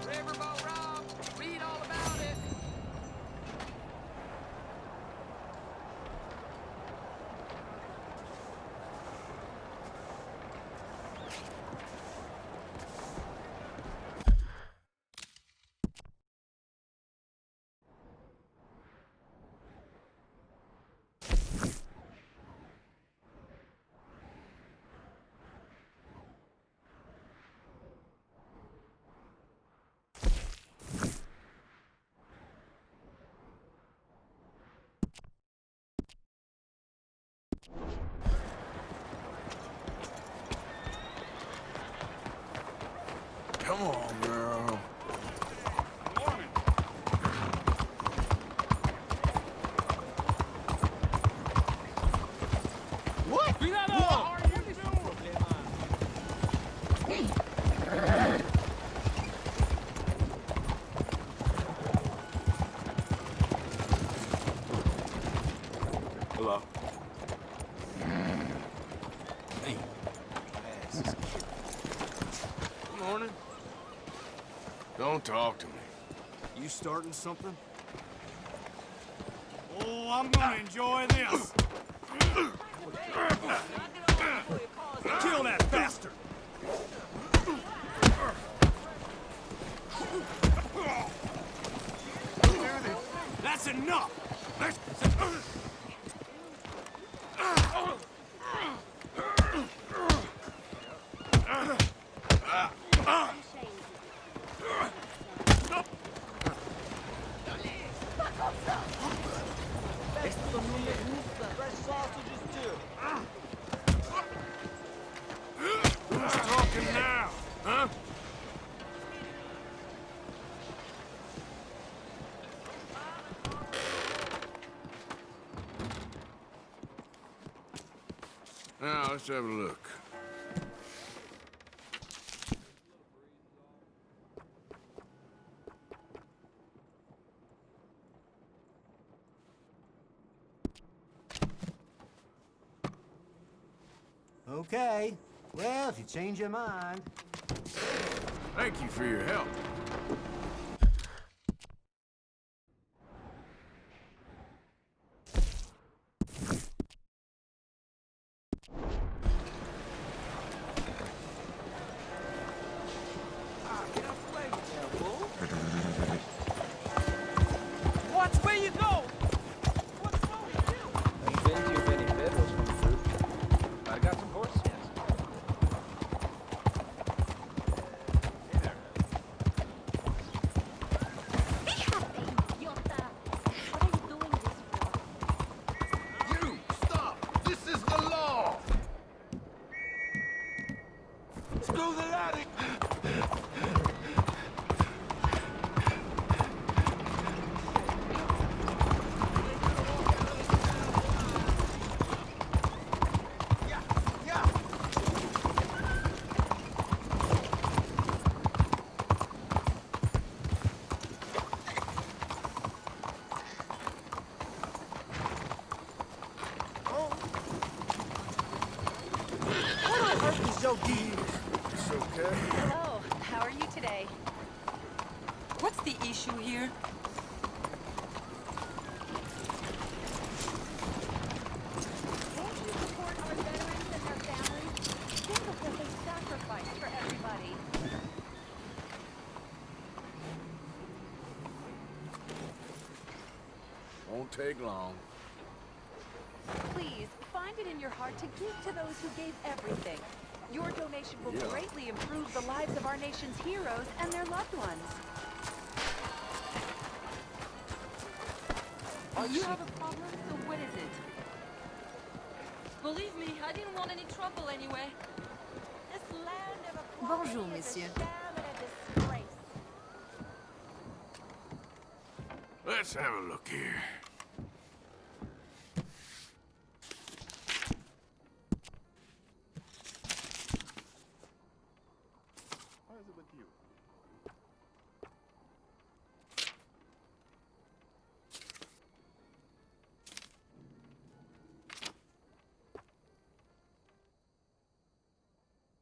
Riverboat Rob, read all about it. Come on, girl. What? Hello. Hey. Good morning. Don't talk to me. You starting something? Oh, I'm gonna enjoy this. Kill that bastard! That's enough. Esto no me gusta. Fresh sausages too. Who's talking now, huh? Now, let's have a look. Okay. Well, if you change your mind. Thank you for your help. Watch where you go! What's wrong with you? Ain't been too many fiddles from the fruit. I got some horse skins. You! Stop! This is the law! Screw the laddie! So deep. It's okay. Hello, how are you today? What's the issue here? Won't you support our veterans and their families? Think of what they sacrificed for everybody. Won't take long. Please, find it in your heart to give to those who gave everything. Your donation will greatly improve the lives of our nation's heroes and their loved ones. You have a problem? So what is it? Believe me, I didn't want any trouble anyway. This land of Bonjour, equality is a monsieur. sham and a disgrace. Let's have a look here. How is it with you?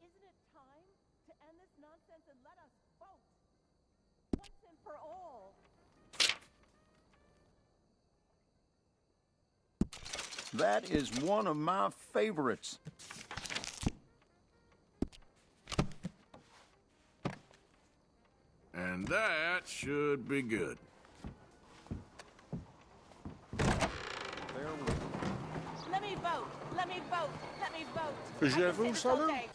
Isn't it time to end this nonsense and let us vote? Once and for all. That is one of my favorites. And that should be good. Let me vote. Let me vote. Let me vote. Je I can vous say this all salue. day.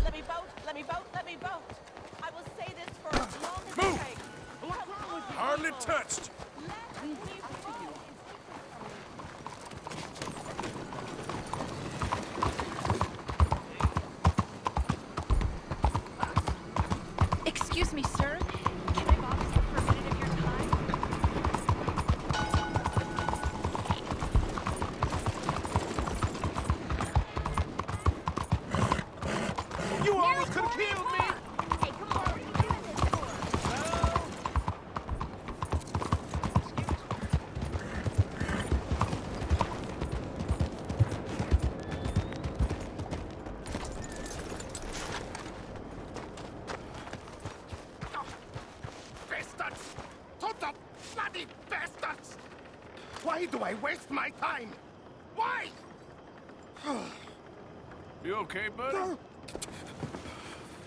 Let me vote. Let me vote. Let me vote. I will say this for as long as it takes. Hardly touched. Let me vote. Excuse me, sir. Can I bother you for a minute of your time? You almost could have killed me! Hey, come on. What are you doing this for? Bastards! Total bloody bastards! Why do I waste my time? Why? You okay, buddy?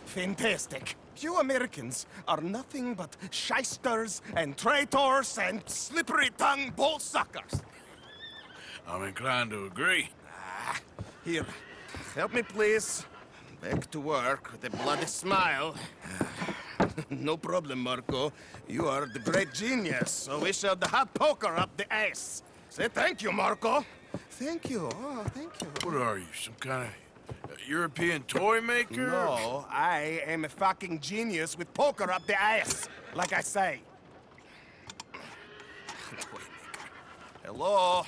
Fantastic. You Americans are nothing but shysters and traitors and slippery-tongued bull-suckers. I'm inclined to agree. Here, help me, please. Back to work with a bloody smile. No problem, Marco. You are the great genius, so we shall the hot poker up the ass. Say thank you, Marco. Thank you. Oh, thank you. What are you, some kind of European toy maker? No, I am a fucking genius with poker up the ass, like I say. Hello?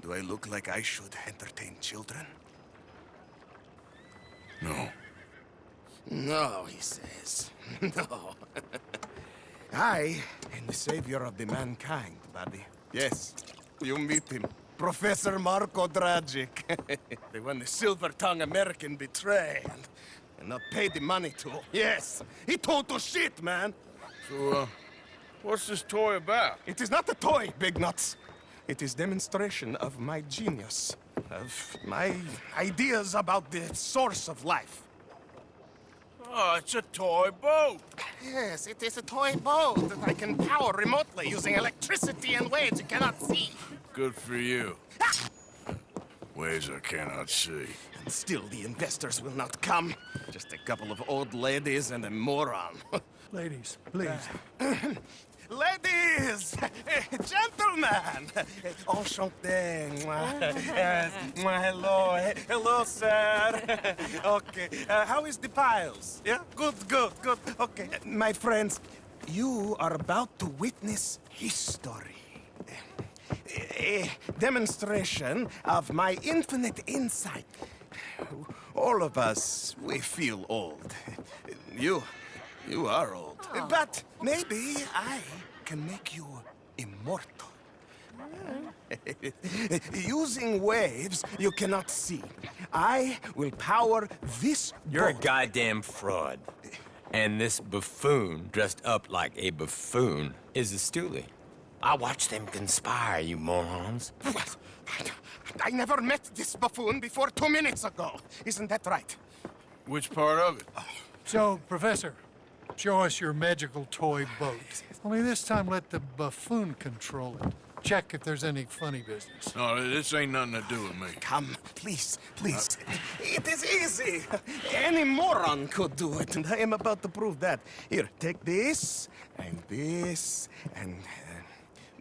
Do I look like I should entertain children? No. No, he says. No. I am the savior of the mankind, buddy. Yes, you meet him. Professor Marco Dragic. The one the silver-tongued American betrayed and not paid the money to. Yes, he told to shit, man. So, what's this toy about? It is not a toy, Big Nuts. It is demonstration of my genius, of my ideas about the source of life. Oh, it's a toy boat. Yes, it is a toy boat that I can power remotely using electricity in ways you cannot see. Good for you. Ways I cannot see. And still the investors will not come. Just a couple of old ladies and a moron. Ladies, please. Ladies! Gentlemen! Enchanté. Yes. Hello. Hello, sir. Okay. How is the piles? Yeah? Good. Okay. My friends, you are about to witness history. A demonstration of my infinite insight. All of us, we feel old. You are old. But maybe I can make you immortal. Using waves you cannot see. I will power this You're a boat. goddamn fraud. And this buffoon, dressed up like a buffoon, is a stoolie. I watched them conspire, you morons. I never met this buffoon before 2 minutes ago. Isn't that right? Which part of it? So, Professor, show us your magical toy boat. Only this time let the buffoon control it. Check if there's any funny business. No, this ain't nothing to do with me. Come, please, please. It is easy. Any moron could do it, and I am about to prove that. Here, take this, and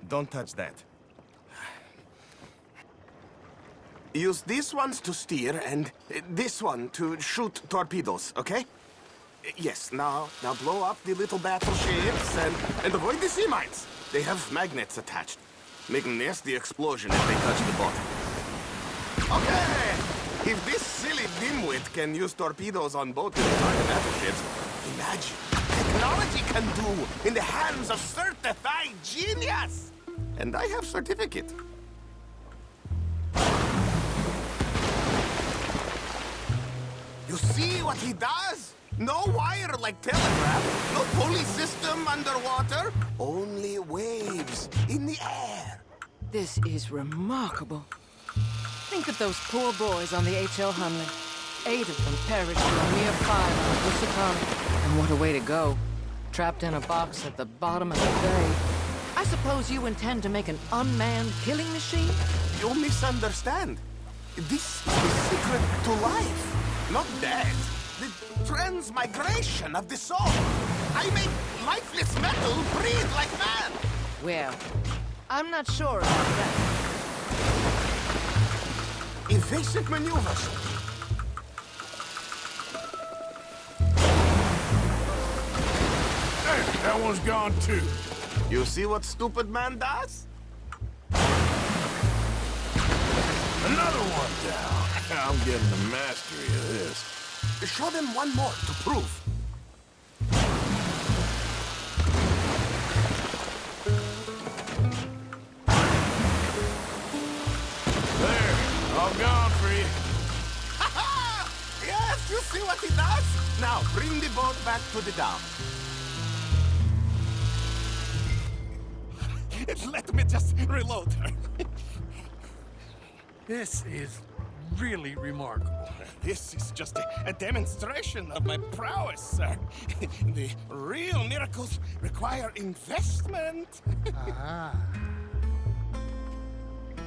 don't touch that. Use these ones to steer, and this one to shoot torpedoes, okay? Yes, now blow up the little battleships, and avoid the sea mines. They have magnets attached. Make a nasty explosion if they touch the boat. Okay! If this silly dimwit can use torpedoes on boats and battleships, imagine technology can do in the hands of certified genius! And I have certificate. You see what he does? No wire like telegraph, no pulley system underwater, only waves in the air. This is remarkable. Think of those poor boys on the H.L. Hunley. 8 of them perished in a mere fire on Lusitania. And what a way to go. Trapped in a box at the bottom of the bay. I suppose you intend to make an unmanned killing machine? You misunderstand. This is the secret to life, not death. The transmigration of the soul. I make lifeless metal breathe like man. Well, I'm not sure about that. Evasive maneuvers. Hey, that one's gone too. You see what stupid man does? Another one down. I'm getting the mastery of this. Show them one more to prove. There, all gone for you. Yes, you see what he does? Now, bring the boat back to the dock. Let me just reload her. This is really remarkable. This is just a demonstration of my prowess, sir. The real miracles require investment. Ah.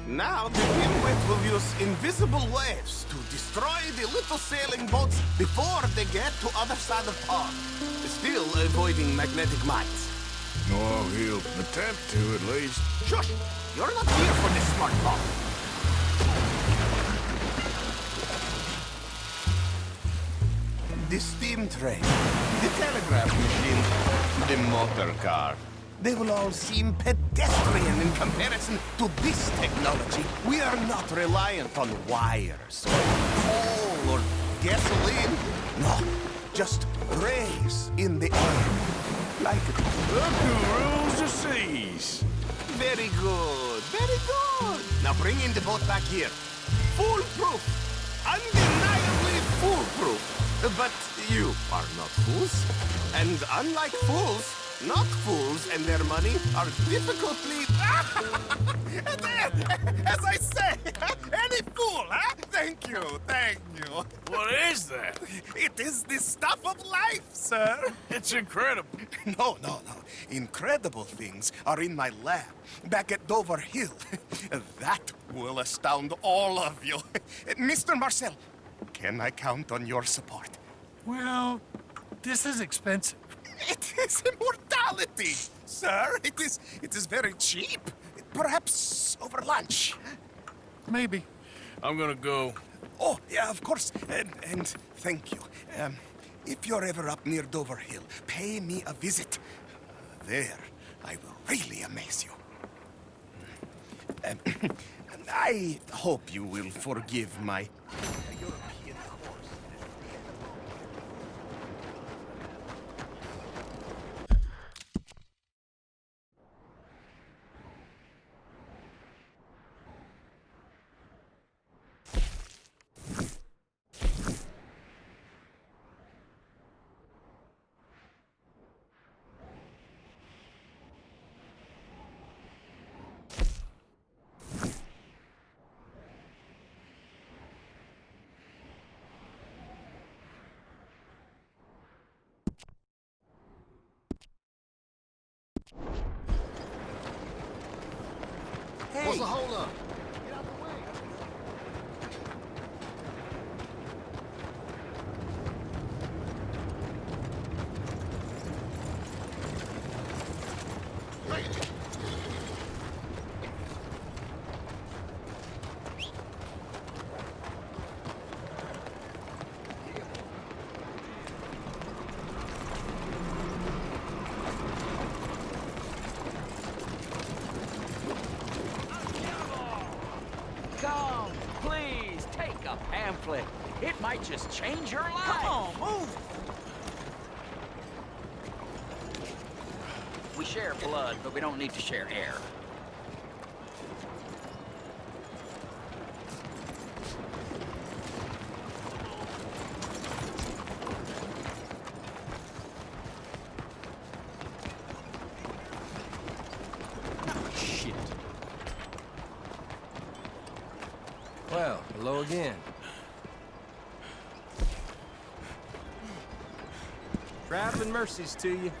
Now the dimwit will use invisible waves to destroy the little sailing boats before they get to other side of pond. Still avoiding magnetic mines. Well, he'll attempt to, at least. Shush! You're not here for this smart talk. The steam train, the telegraph machine, the motor car. They will all seem pedestrian in comparison to this technology. We are not reliant on wires, or coal, or gasoline. No, just rays in the air. Like look who rules the seas. Very good, very good. Now bring in the boat back here. Foolproof, undeniably foolproof. But you are not fools. And unlike fools, not fools and their money are difficultly... As I say, any fool, huh? Thank you, thank you. What is that? It is the stuff of life, sir. It's incredible. No. Incredible things are in my lab, back at Dover Hill. That will astound all of you. Mr. Marcel, can I count on your support? Well, this is expensive. It is immortality, sir. It is very cheap. Perhaps over lunch. Maybe. I'm gonna go. Oh, yeah, of course. And thank you. If you're ever up near Dover Hill, pay me a visit. There, I will really amaze you. I hope you will forgive my European course. Hey! What's the holdup? Come, please, take a pamphlet. It might just change your life. Come on, move! We share blood, but we don't need to share air. Shit. Well, hello again. Traveling mercies to you.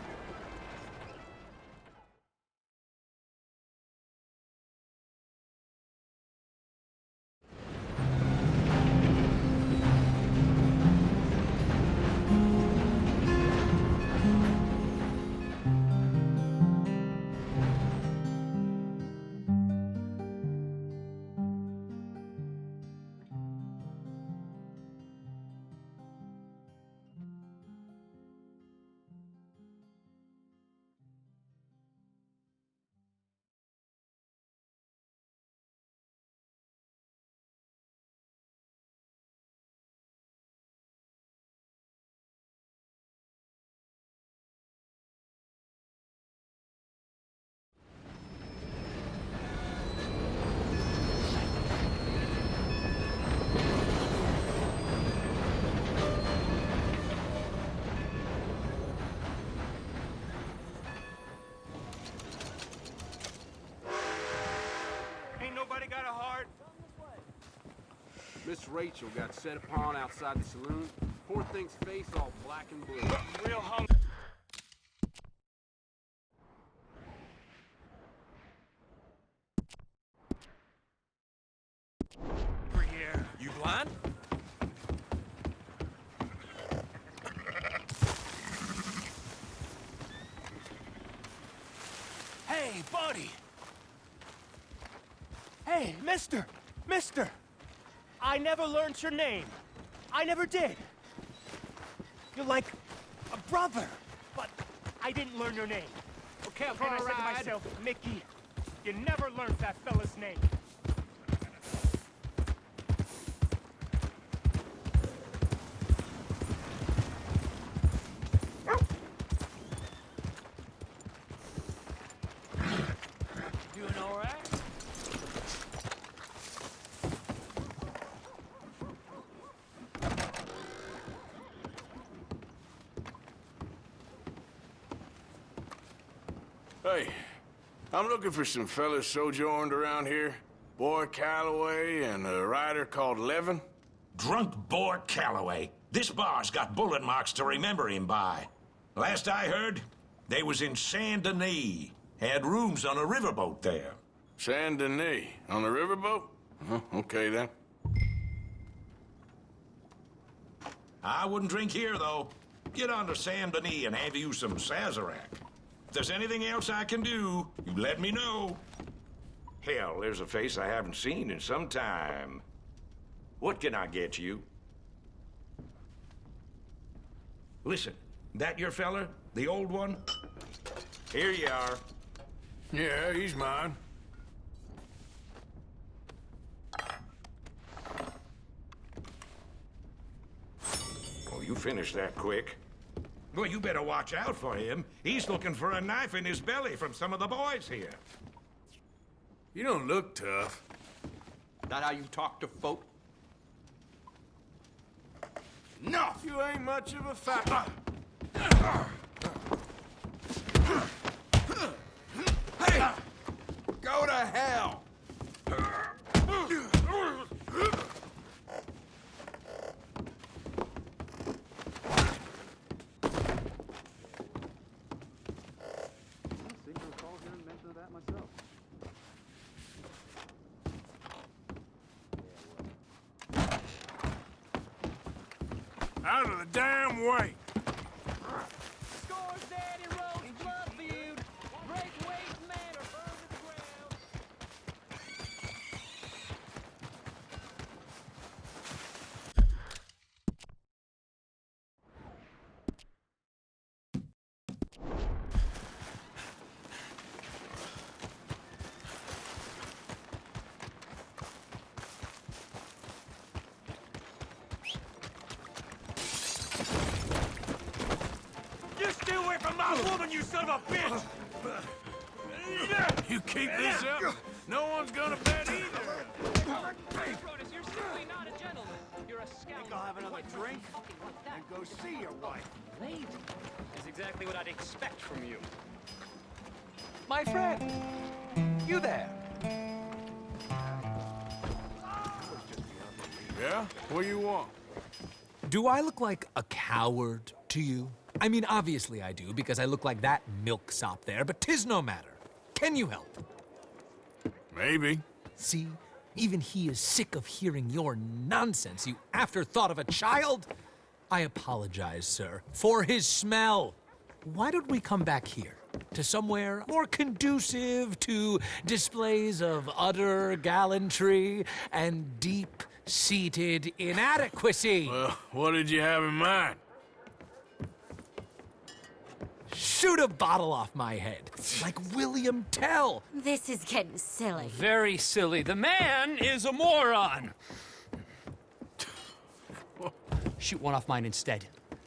Ain't nobody got a heart? Miss Rachel got set upon outside the saloon. Poor thing's face all black and blue. Real hung. Over here. You blind? Hey, buddy! Hey, mister! Mister! I never learned your name. I never did. You're like a brother, but I didn't learn your name. Okay, okay, I said to myself, Mickey, you never learned that fella's name. Doing all right? Hey, I'm looking for some fellas sojourned around here. Boy Calloway and a rider called Levin. Drunk Boar Calloway. This bar's got bullet marks to remember him by. Last I heard, they was in Saint Denis. Had rooms on a riverboat there. Saint Denis? On a riverboat? Okay, then. I wouldn't drink here, though. Get on to Saint Denis and have you some Sazerac. If there's anything else I can do, you let me know. Hell, there's a face I haven't seen in some time. What can I get you? Listen, that your fella? The old one? Here you are. Yeah, he's mine. Oh, you finished that quick. Well, you better watch out for him. He's looking for a knife in his belly from some of the boys here. You don't look tough. That how you talk to folk? No! You ain't much of a fighter. Hey! Go to hell! Out of the damn way! Scores, Daddy Rose, blood feud. Break weight, man, or burn to the ground. You stay away from my woman, you son of a bitch! You keep this up, no one's gonna bet either. Brodus, you're simply not a gentleman. You're a scoundrel. Think I'll have another drink? And go see your wife. Lady is exactly what I'd expect from you. My friend, you there? Yeah? What do you want? Do I look like a coward to you? I mean, obviously I do, because I look like that milksop there, but 'tis no matter. Can you help? Maybe. See, even he is sick of hearing your nonsense, you afterthought of a child. I apologize, sir, for his smell. Why don't we come back here, to somewhere more conducive to displays of utter gallantry and deep-seated inadequacy? Well, what did you have in mind? Shoot a bottle off my head, like William Tell. This is getting silly. Very silly. The man is a moron. Shoot one off mine instead.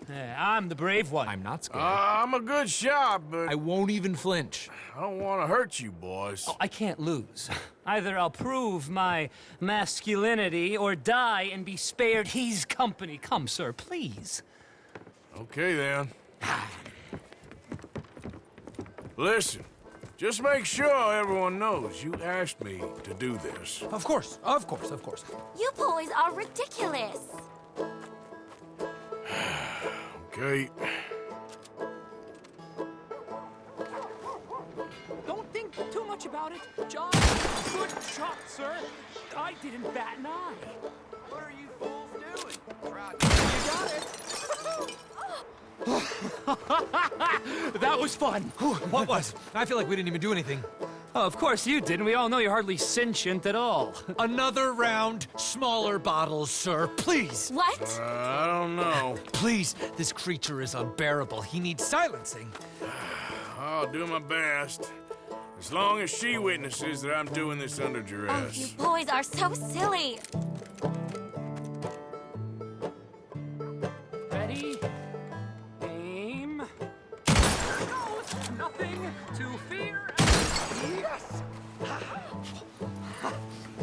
I'm the brave one. I'm not scared. I'm a good shot, but I won't even flinch. I don't want to hurt you, boys. Oh, I can't lose. Either I'll prove my masculinity or die and be spared his company. Come, sir, please. Okay, then. Listen, just make sure everyone knows you asked me to do this. Of course, of course, of course. You boys are ridiculous. Okay. Don't think too much about it. John, good shot, sir. I didn't bat an eye. What are you fools doing? You got it. That was fun. What was? I feel like we didn't even do anything. Oh, of course you didn't. We all know you're hardly sentient at all. Another round, smaller bottles, sir, please. What? I don't know. Please, this creature is unbearable. He needs silencing. I'll do my best. As long as she witnesses that I'm doing this under Oh, duress. you boys are so silly. Ready? Aim. There goes. Nothing to fear. Yes!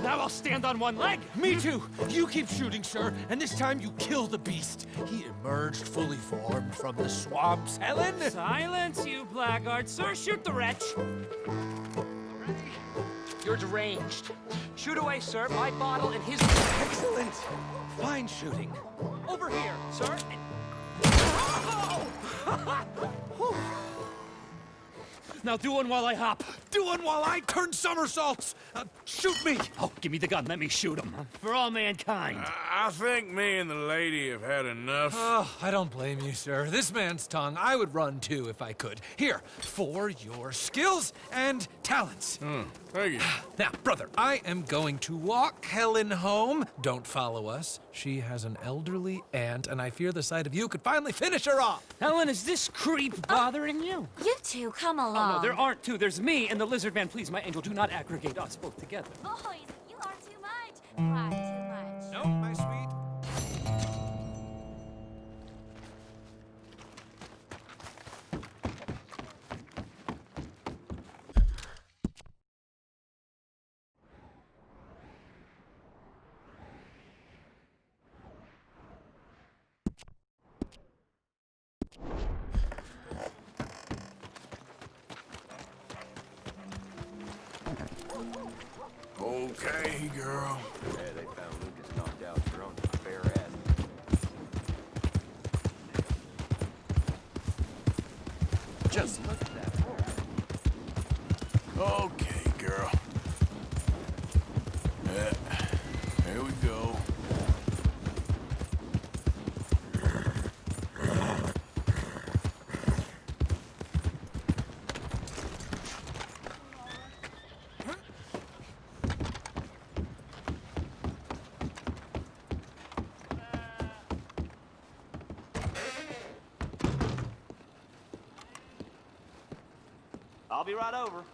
Now I'll stand on one leg. Me too. You keep shooting, sir, and this time you kill the beast. He emerged fully formed from the swamps, Helen. Silence, you blackguard. Sir, shoot the wretch. You're deranged. Shoot away, sir. My bottle and his... Excellent. Fine shooting. Over here, sir. Now do one while I hop. Do one while I turn somersaults. Shoot me. Oh, give me the gun. Let me shoot him. For all mankind. I think me and the lady have had enough. Oh, I don't blame you, sir. This man's tongue, I would run too if I could. Here, for your skills and talents. Thank you. Now, brother, I am going to walk Helen home. Don't follow us. She has an elderly aunt, and I fear the sight of you could finally finish her off. Helen, is this creep bothering you? You two, come along. Oh, no, there aren't two. There's me and the lizard man. Please, my angel, do not aggregate us both together. Boys, you are too much. Why too much? No, my sweet. Okay, girl. Yeah, they found Lucas knocked out drunk, bare ass. Just look at that. Okay, girl. Here we go. I'll be right over.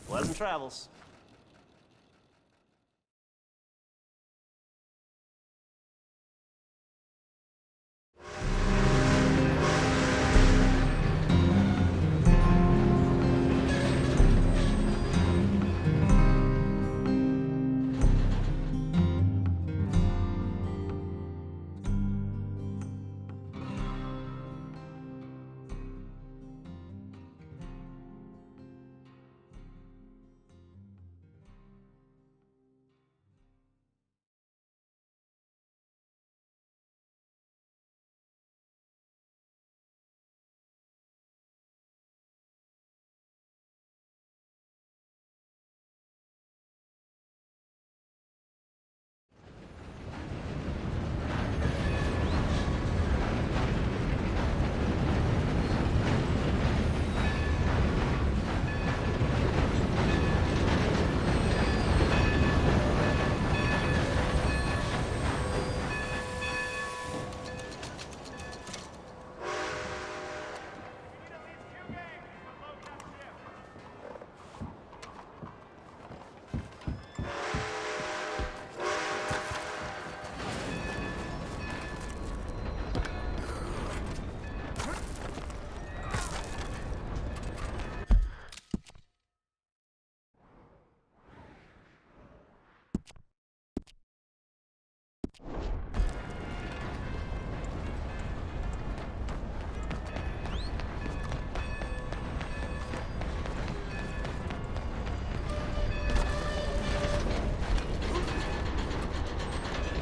Pleasant travels.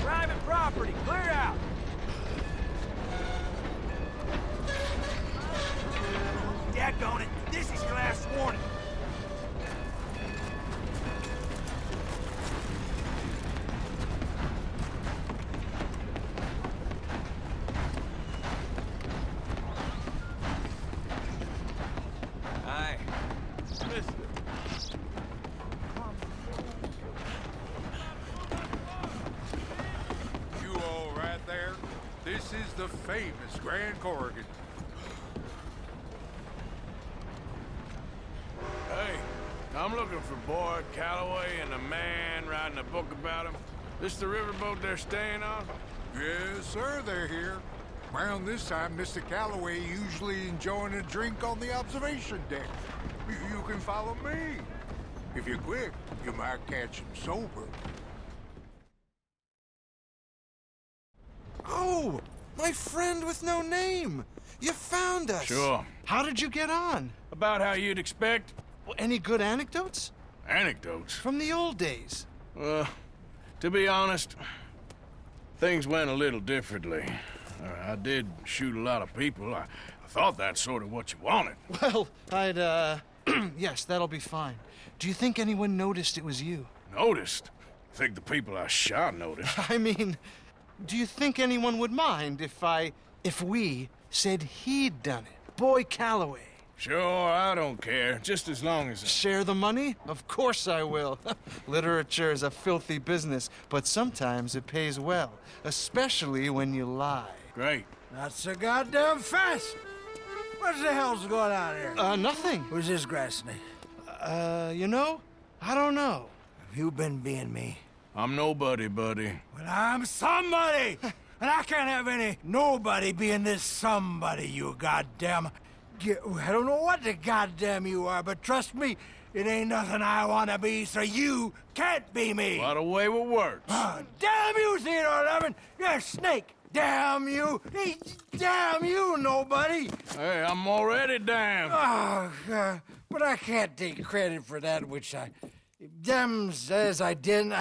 Private property, clear out! Daggone it, this is your last warning. Aye. Listen. You all right there? This is the famous Grand Corrigan. Hey, I'm looking for Boyd Calloway and the man writing a book about him. This the riverboat they're staying on? Yes, sir, they're here. Around this time, Mr. Calloway usually enjoying a drink on the observation deck. You can follow me. If you're quick, you might catch him sober. Oh, my friend with no name. You found us. Sure. How did you get on? About how you'd expect. Well, any good anecdotes? Anecdotes? From the old days. To be honest, things went a little differently. I did shoot a lot of people. I thought that's sort of what you wanted. Well, I'd, yes, that'll be fine. Do you think anyone noticed it was you? Noticed? I think the people I shot noticed. I mean, do you think anyone would mind if we said he'd done it? Boy Calloway. Sure, I don't care. Just as long as... Share the money? Of course I will. Literature is a filthy business, but sometimes it pays well. Especially when you lie. Great. Not so goddamn fast. What the hell's going on here? Nothing. Who's this grass snake? You know? I don't know. Have you been being me? I'm nobody, buddy. Well, I'm somebody! And I can't have any nobody being this somebody, you goddamn... I don't know what the goddamn you are, but trust me, it ain't nothing I want to be, so you can't be me! What a way with words. Damn you, Theodore Levin! You're a snake! Damn you! Damn you, nobody! Hey, I'm already damned. Oh, God. But I can't take credit for that which I... Them says I didn't.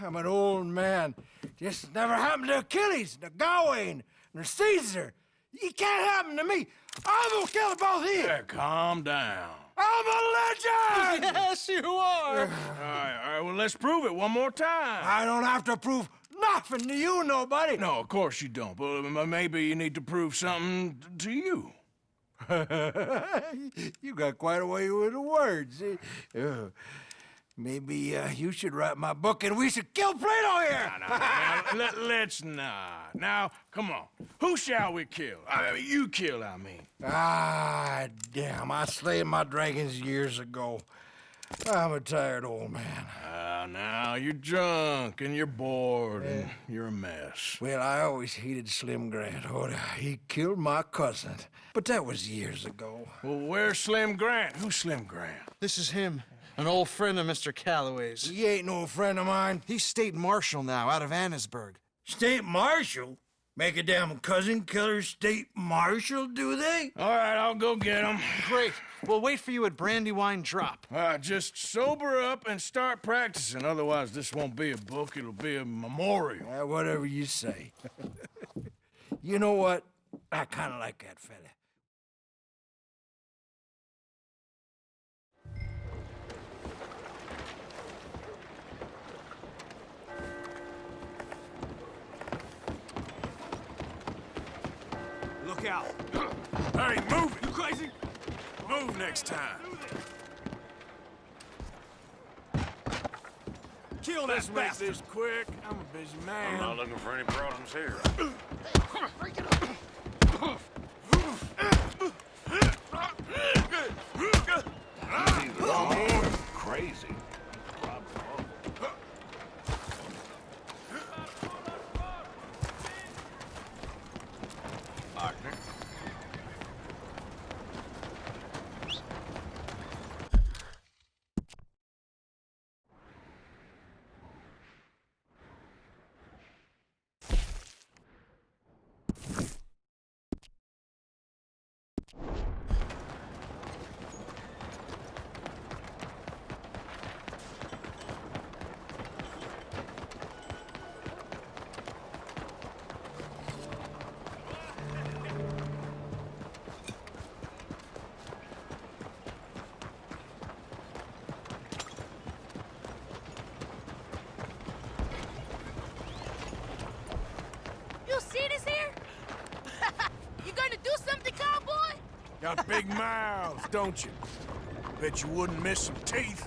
I'm an old man. This never happened to Achilles, to Gawain, nor Caesar. It can't happen to me. I'm gonna kill both of you. Yeah, calm down. I'm a legend! Yes, you are. All right, well, let's prove it one more time. I don't have to prove nothing to you, nobody. No, of course you don't, but maybe you need to prove something to you. You got quite a way with the words. Maybe you should write my book and we should kill Plato here! Let's not. Now, come on. Who shall we kill? I mean, you kill, I mean. Ah, damn. I slayed my dragons years ago. I'm a tired old man. Now, you're drunk and you're bored and you're a mess. Well, I always hated Slim Grant. Oh, he killed my cousin. But that was years ago. Well, where's Slim Grant? Who's Slim Grant? This is him. An old friend of Mr. Calloway's. He ain't no friend of mine. He's state marshal now, out of Annesburg. State marshal? Make a damn cousin killer state marshal, do they? All right, I'll go get him. Great. We'll wait for you at Brandywine Drop. Just sober up and start practicing. Otherwise, this won't be a book. It'll be a memorial. Whatever you say. You know what? I kind of like that fella. Look out. Hey, move it. You crazy? Move next time. Kill that bastard. Let's make this quick. I'm a busy man. I'm not looking for any problems here. Crazy. You see this here? You gonna do something, cowboy? Got big mouths, don't you? Bet you wouldn't miss some teeth.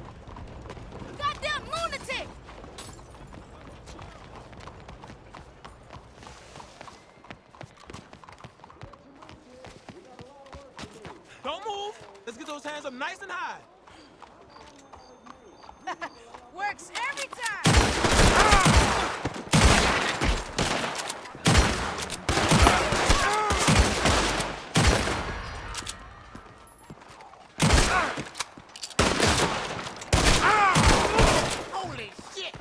Goddamn lunatic! Don't move. Let's get those hands up nice and high. Works every time! Holy shit!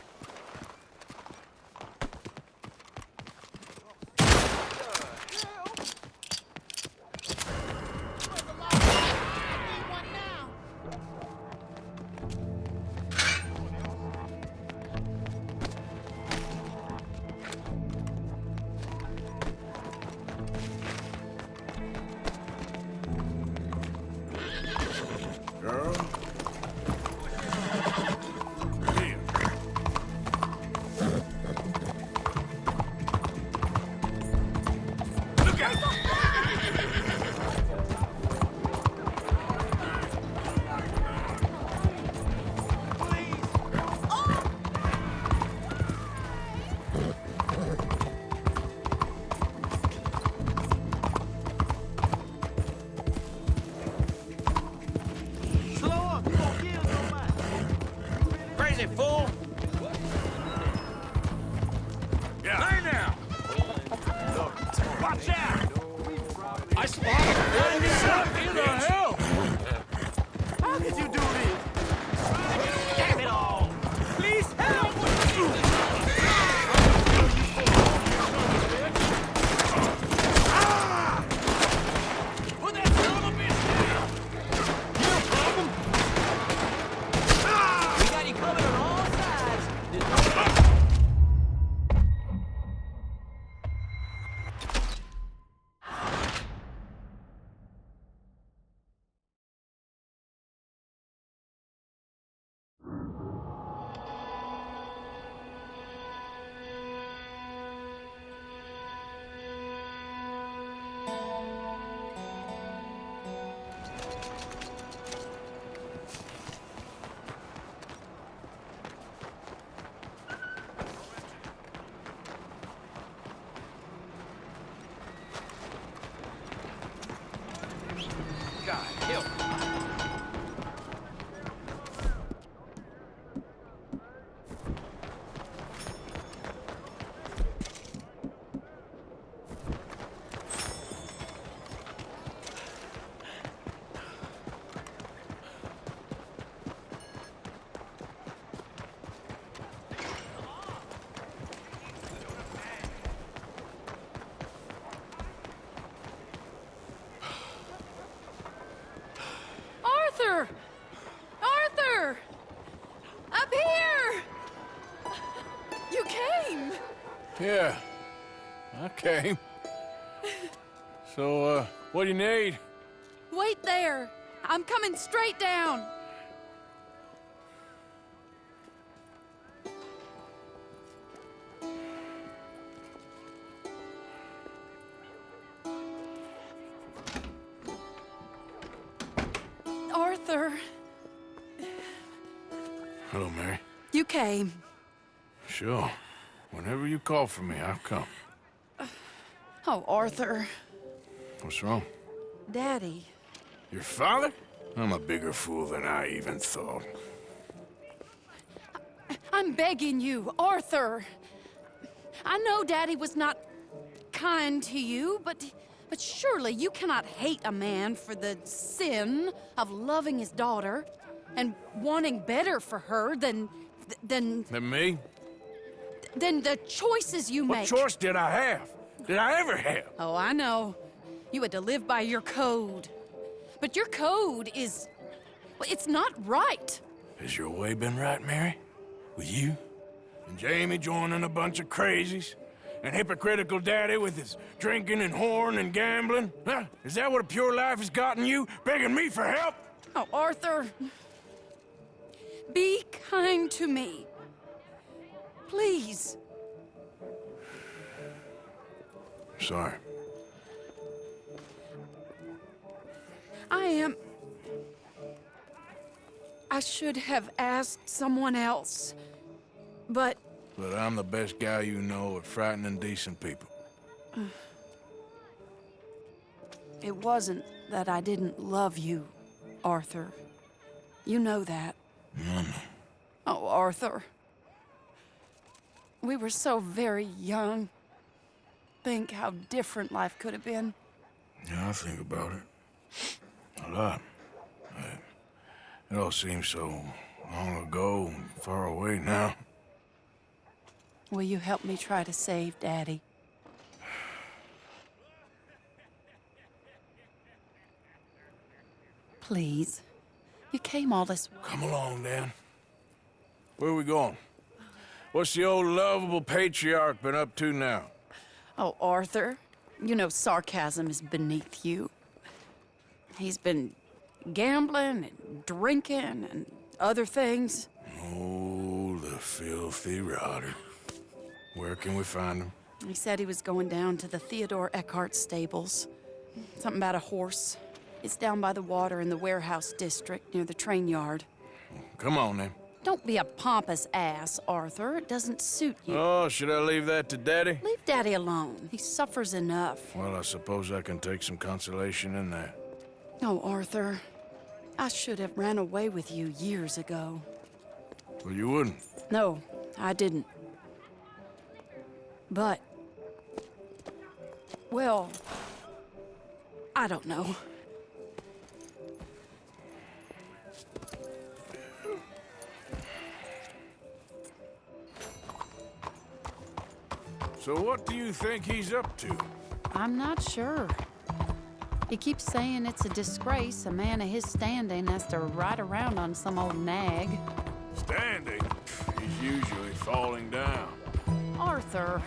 Girl. Here. Look out! Crazy fool! Yeah. Hey now! Watch out! I spotted him! What the hell? How did you do this? Damn it all! Please help! Put that son of a bitch down! You a problem? We got you covered on all sides. Yeah, I came. So, what do you need? Wait there. I'm coming straight down. Arthur, Hello, Mary. you came. Sure. Whenever you call for me, I'll come. Oh, Arthur. What's wrong? Daddy. Your father? I'm a bigger fool than I even thought. I'm begging you, Arthur. I know Daddy was not kind to you, but surely you cannot hate a man for the sin of loving his daughter and wanting better for her than Than me? than the choices you make. What choice did I have? Did I ever have? Oh, I know. You had to live by your code. But your code is... well, it's not right. Has your way been right, Mary? With you? And Jamie joining a bunch of crazies? And hypocritical daddy with his drinking and whoring and gambling? Huh? Is that what a pure life has gotten you? Begging me for help? Oh, Arthur. Be kind to me. Please. Sorry. I should have asked someone else, but... But I'm the best guy you know at frightening decent people. It wasn't that I didn't love you, Arthur. You know that. Oh, Arthur. We were so very young. Think how different life could have been. Yeah, I think about it. A lot. It all seems so long ago and far away now. Will you help me try to save Daddy? Please. You came all this way. Come along, Dan. Where are we going? What's the old lovable patriarch been up to now? Oh, Arthur, you know sarcasm is beneath you. He's been gambling and drinking and other things. Oh, the filthy rotter. Where can we find him? He said he was going down to the Theodore Eckhart stables. Something about a horse. It's down by the water in the warehouse district near the train yard. Come on, then. Don't be a pompous ass, Arthur. It doesn't suit you. Oh, should I leave that to Daddy? Leave Daddy alone. He suffers enough. Well, I suppose I can take some consolation in that. Oh, Arthur. I should have ran away with you years ago. Well, you wouldn't. No, I didn't. But... well... I don't know. So what do you think he's up to? I'm not sure. He keeps saying it's a disgrace a man of his standing has to ride around on some old nag. Standing? He's usually falling down. Arthur.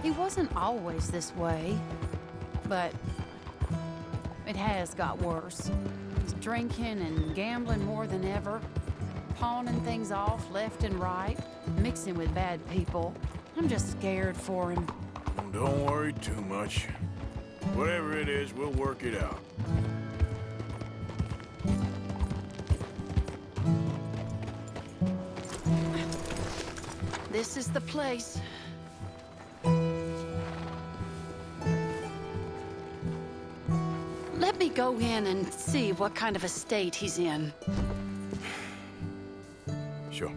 He wasn't always this way, but it has got worse. He's drinking and gambling more than ever, pawning things off left and right, mixing with bad people. I'm just scared for him. Don't worry too much. Whatever it is, we'll work it out. This is the place. Let me go in and see what kind of a state he's in. Sure.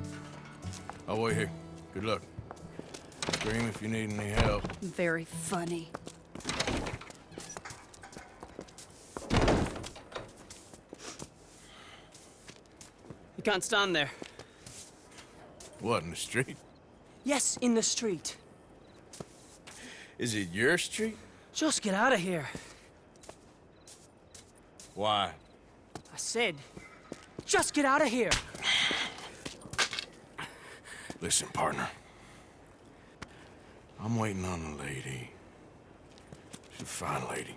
I'll wait here. Good luck. Scream if you need any help. Very funny. You can't stand there. What, in the street? Yes, in the street. Is it your street? Just get out of here. Why? I said, just get out of here. Listen, partner. I'm waiting on the lady. She's a fine lady.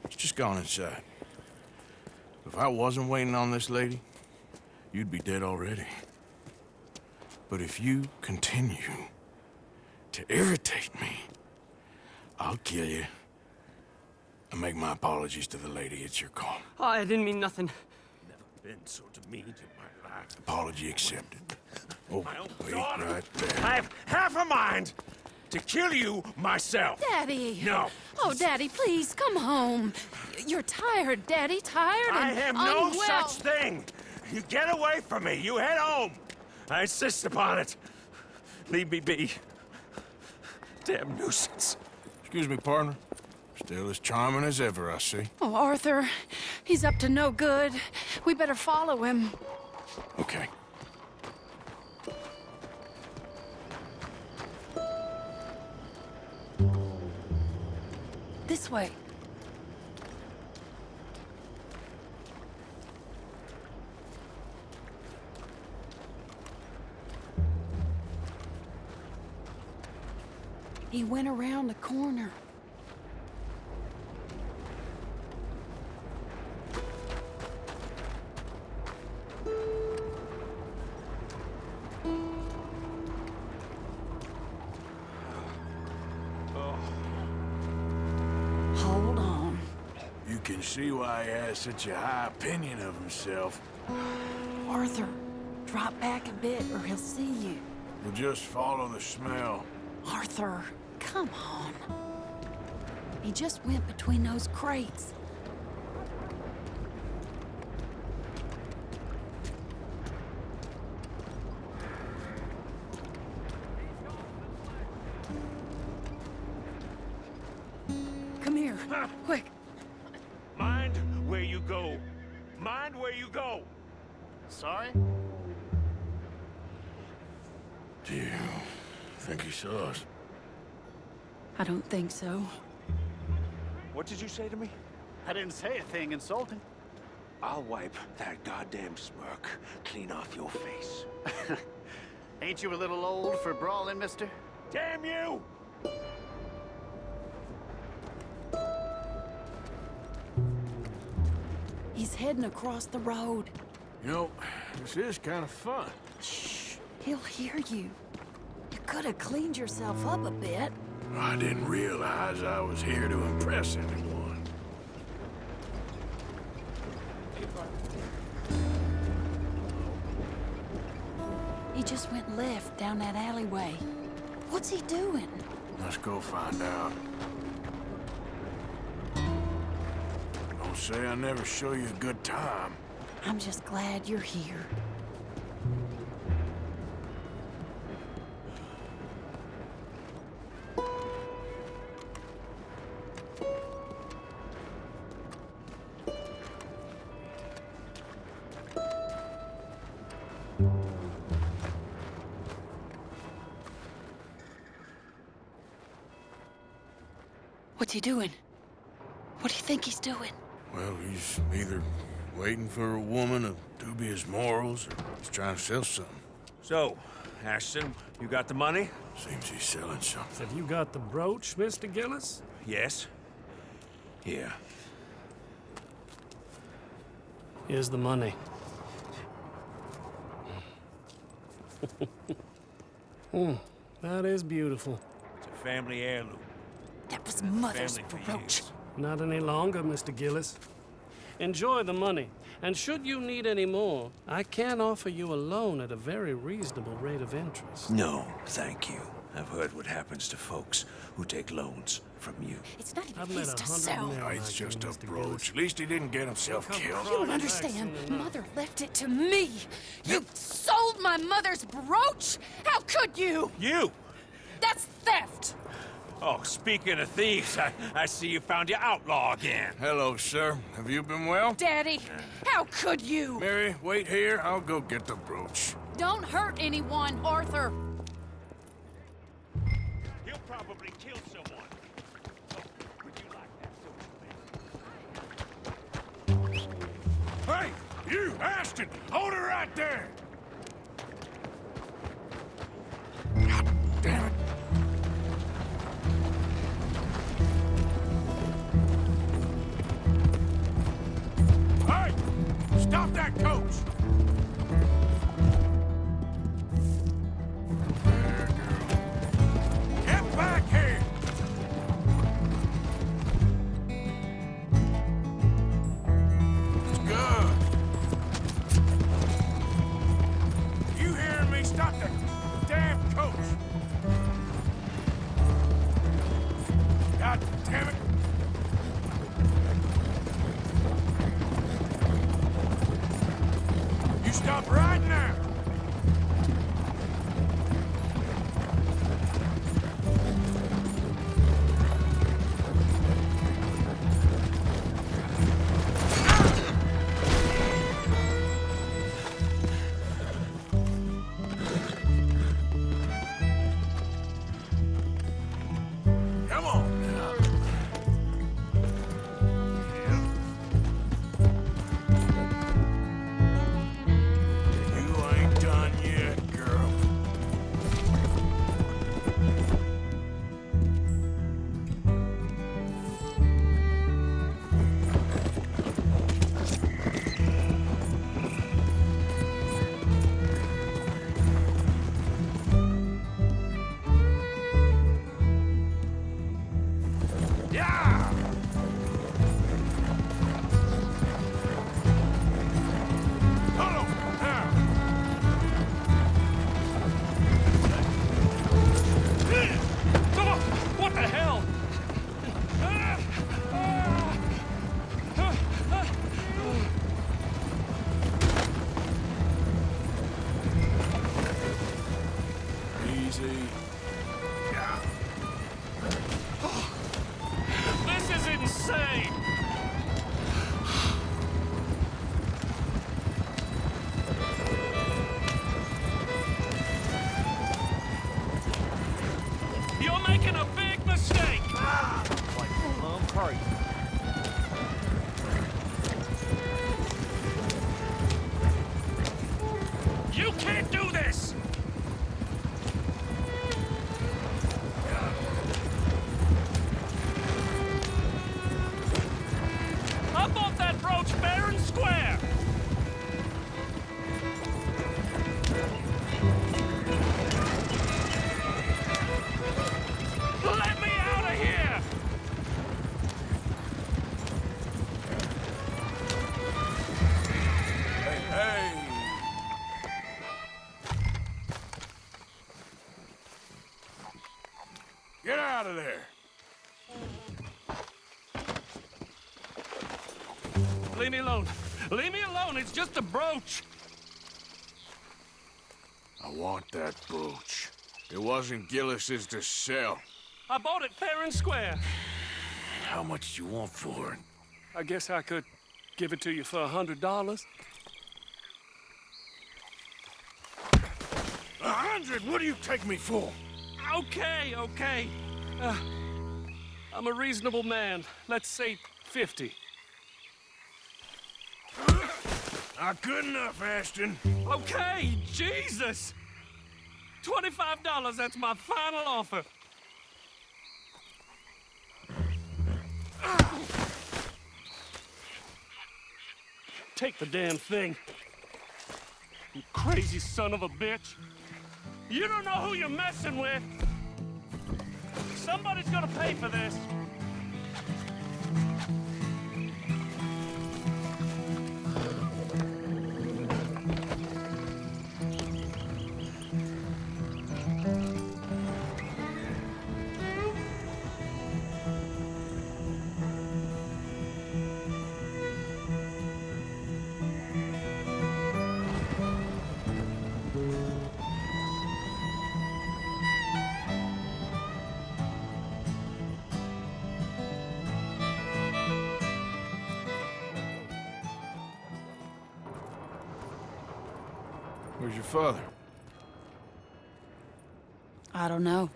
She's just gone inside. If I wasn't waiting on this lady, you'd be dead already. But if you continue to irritate me, I'll kill you. And make my apologies to the lady. It's your call. Oh, I didn't mean nothing. Never been so demeaned in my life. Apology accepted. Oh, wait daughter. right there. I have half a mind to kill you myself. Daddy! No. Oh, Daddy, please, come home. You're tired, Daddy, tired and I have no unwell. such thing. You get away from me. You head home. I insist upon it. Leave me be. Damn nuisance. Excuse me, partner. Still as charming as ever, I see. Oh, Arthur, he's up to no good. We better follow him. Okay. This way. He went around the corner. Hold on. You can see why he has such a high opinion of himself. Arthur, drop back a bit or he'll see you. We'll just follow the smell. Arthur, come on. He just went between those crates. Come here, quick. Mind where you go. Mind where you go. Sorry? Do you think he saw us? I don't think so. What did you say to me? I didn't say a thing insulting. I'll wipe that goddamn smirk clean off your face. Ain't you a little old for brawling, mister? Damn you! He's heading across the road. You know, this is kind of fun. Shh, he'll hear you. You could have cleaned yourself up a bit. I didn't realize I was here to impress anyone. He just went left down that alleyway. What's he doing? Let's go find out. Don't say I never show you a good time. I'm just glad you're here. What's he doing? What do you think he's doing? Well, he's either waiting for a woman of dubious morals or he's trying to sell something. So, Ashton, you got the money? Seems he's selling something. Have you got the brooch, Mr. Gillis? Yes. Here. Here's the money. That is beautiful. It's a family heirloom. That was Mother's Family for brooch. years. Not any longer, Mr. Gillis. Enjoy the money. And should you need any more, I can offer you a loan at a very reasonable rate of interest. No, thank you. I've heard what happens to folks who take loans from you. It's not even I've met his to 100 sell. men No, like it's you, just a Mr. brooch. Gillis. At least he didn't get himself Come killed. You don't understand. Mother left it to me. You sold my mother's brooch? How could you? You! That's theft. Oh, speaking of thieves, I see you found your outlaw again. Hello, sir. Have you been well? Daddy, how could you? Mary, wait here. I'll go get the brooch. Don't hurt anyone, Arthur. He'll probably kill someone. Oh, would you like that, Hey, you, Ashton! Hold it right there! God damn it. that coach! There, girl. Get back here! It's good. You hearing me? Stop that damn coach! God damn it! You stop right now! Come on now. You ain't done yet, girl. Yeah! Hold on, now. What the hell? Easy. Yeah. This is insane! You're making a big mistake! Like plum crazy. You can't do this! I bought that brooch fair and square! Let me out of here! Hey! Get out of there! Leave me alone. Leave me alone. It's just a brooch. I want that brooch. It wasn't Gillis's to sell. I bought it fair and square. How much do you want for it? I guess I could give it to you for $100. 100? What do you take me for? Okay, okay. I'm a reasonable man. Let's say 50. Not good enough, Ashton. Okay, Jesus! $25, that's my final offer. Take the damn thing. You crazy son of a bitch. You don't know who you're messing with. Somebody's gonna pay for this. Where's your father? I don't know.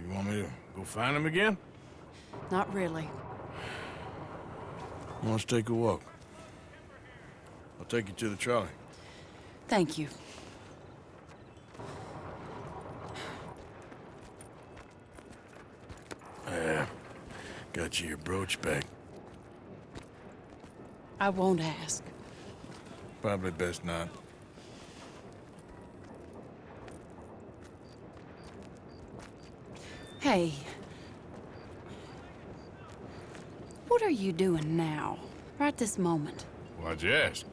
You want me to go find him again? Not really. Let's take a walk. I'll take you to the trolley. Thank you. Yeah. Got you your brooch back. I won't ask. Probably best not. Hey. What are you doing now? Right this moment? Why'd you ask?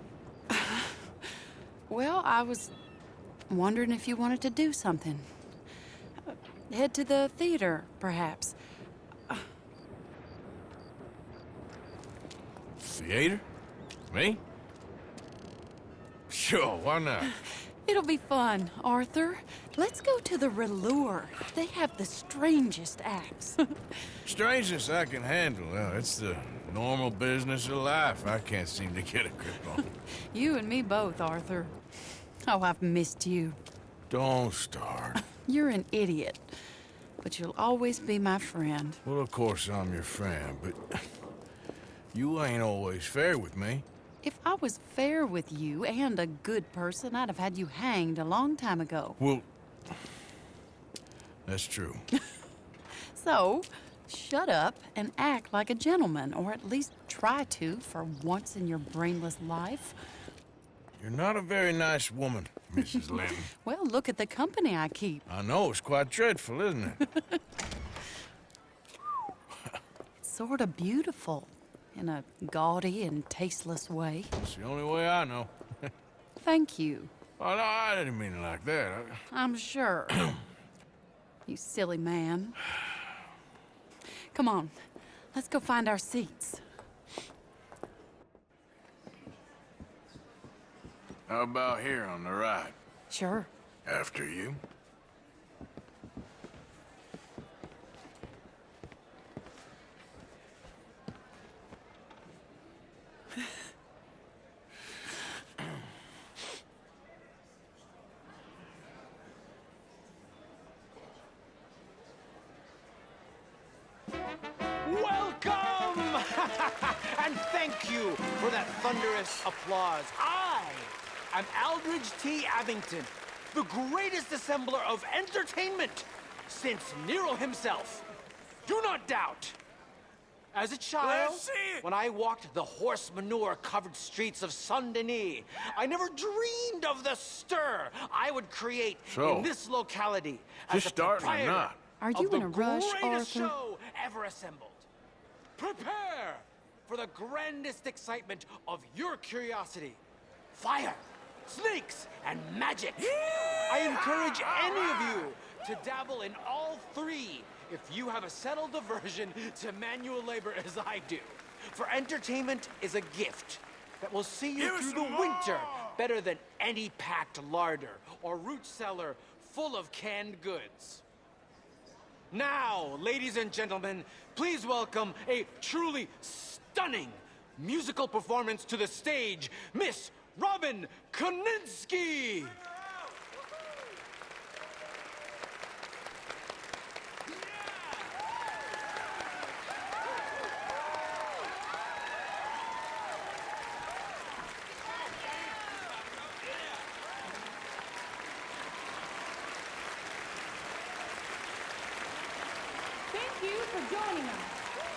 Well, I was wondering if you wanted to do something. Head to the theater, perhaps. Theater? Me? Sure, why not? It'll be fun, Arthur. Let's go to the Relure. They have the strangest acts. Strangeness I can handle. Well, it's the normal business of life I can't seem to get a grip on. You and me both, Arthur. Oh, I've missed you. Don't start. You're an idiot, but you'll always be my friend. Well, of course I'm your friend, but you ain't always fair with me. If I was fair with you and a good person, I'd have had you hanged a long time ago. Well, that's true. So, shut up and act like a gentleman, or at least try to for once in your brainless life. You're not a very nice woman, Mrs. Lynn. Well, look at the company I keep. I know, it's quite dreadful, isn't it? It's sort of beautiful, in a gaudy and tasteless way. It's the only way I know. Thank you. Oh, no, I didn't mean it like that. I'm sure. You silly man. Come on, let's go find our seats. How about here on the right? Sure. After you. Welcome! And thank you for that thunderous applause. I am Aldridge T. Abington, the greatest assembler of entertainment since Nero himself. Do not doubt. As a child, when I walked the horse manure-covered streets of Saint-Denis, I never dreamed of the stir I would create in this locality as just the starting or proprietor not? Are you in a rush, greatest Arthur? show ever assembled. Prepare for the grandest excitement of your curiosity. Fire, snakes, and magic. I encourage any of you to dabble in all three if you have a settled aversion to manual labor as I do. For entertainment is a gift that will see you through the winter better than any packed larder or root cellar full of canned goods. Now, ladies and gentlemen, please welcome a truly stunning musical performance to the stage, Miss Robin Koninsky! Thank you for joining us.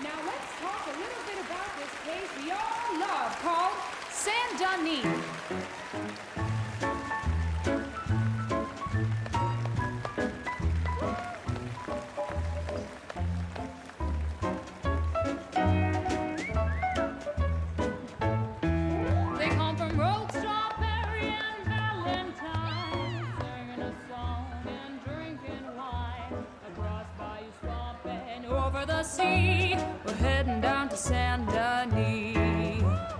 Now let's talk a little bit about this place we all love called Saint-Denis. They come from Rogue, Strawberry, and Valentine, singing a song and drinking wine. Across Bayou Swamp and over the sea, we're heading down to Saint-Denis.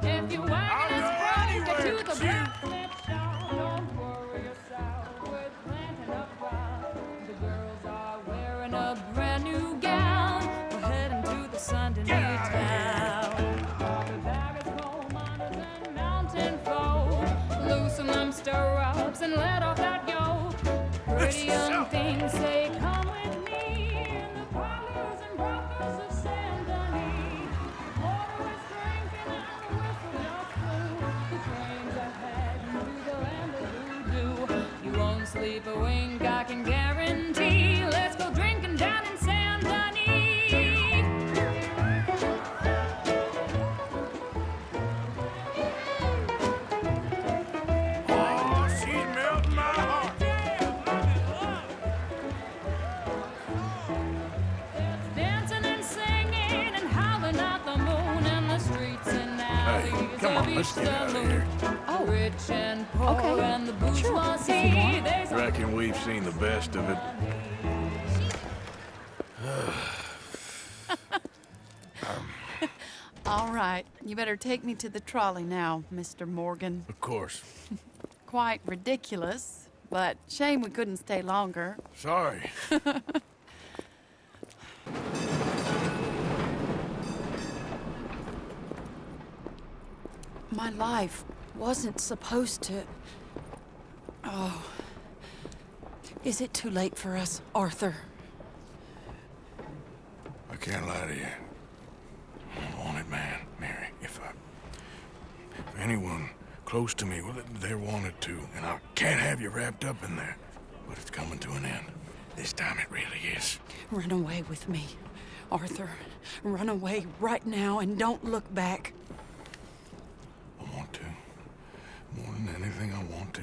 If you wagon is running to the bracelet shop, don't worry yourself with planting a crowd. The girls are wearing a brand new gown. We're heading to the Saint-Denis town. There is coal miners and mountain folk. Loosen them stirrups and let off that yoke. Pretty young things say, come with me in the parlors and brothels of Saint-Denis. Water is drinking and the whistle just blew. The trains are heading to the land of voodoo. You won't sleep a wink, I can guarantee. Let's go drinking down in Saint-Denis. Let's get out of here. Oh, Rich and poor okay. and the Sure, bourgeoisie. if you want. There's Reckon we've seen the best of it. All right. You better take me to the trolley now, Mr. Morgan. Of course. Quite ridiculous, but shame we couldn't stay longer. Sorry. My life wasn't supposed to... Oh. Is it too late for us, Arthur? I can't lie to you. I'm a wanted man, Mary. If anyone close to me, well, they're wanted too. And I can't have you wrapped up in there. But it's coming to an end. This time it really is. Run away with me, Arthur. Run away right now and don't look back. I want to. More than anything, I want to.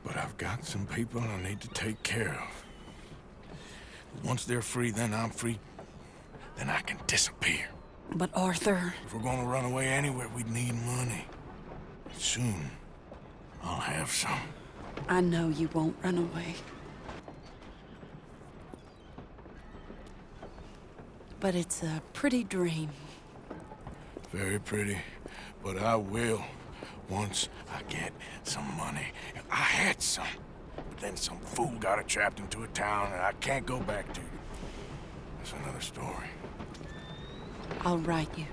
But I've got some people I need to take care of. Once they're free, then I'm free. Then I can disappear. But Arthur... If we're gonna run away anywhere, we'd need money. Soon, I'll have some. I know you won't run away. But it's a pretty dream. Very pretty. But I will, once I get some money. I had some. But then some fool got it trapped into a town that I can't go back to. That's another story. I'll write you.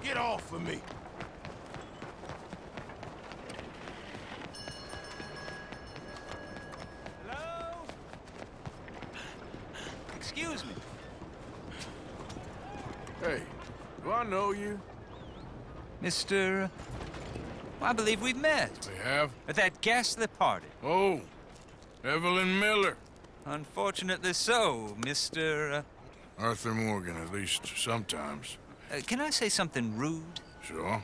Get off of me. Hello? Excuse me. Hey, do I know you? Mr. I believe we've met. We have? At that ghastly party. Oh, Evelyn Miller. Unfortunately so, Mr. Arthur Morgan, at least sometimes. Can I say something rude? Sure.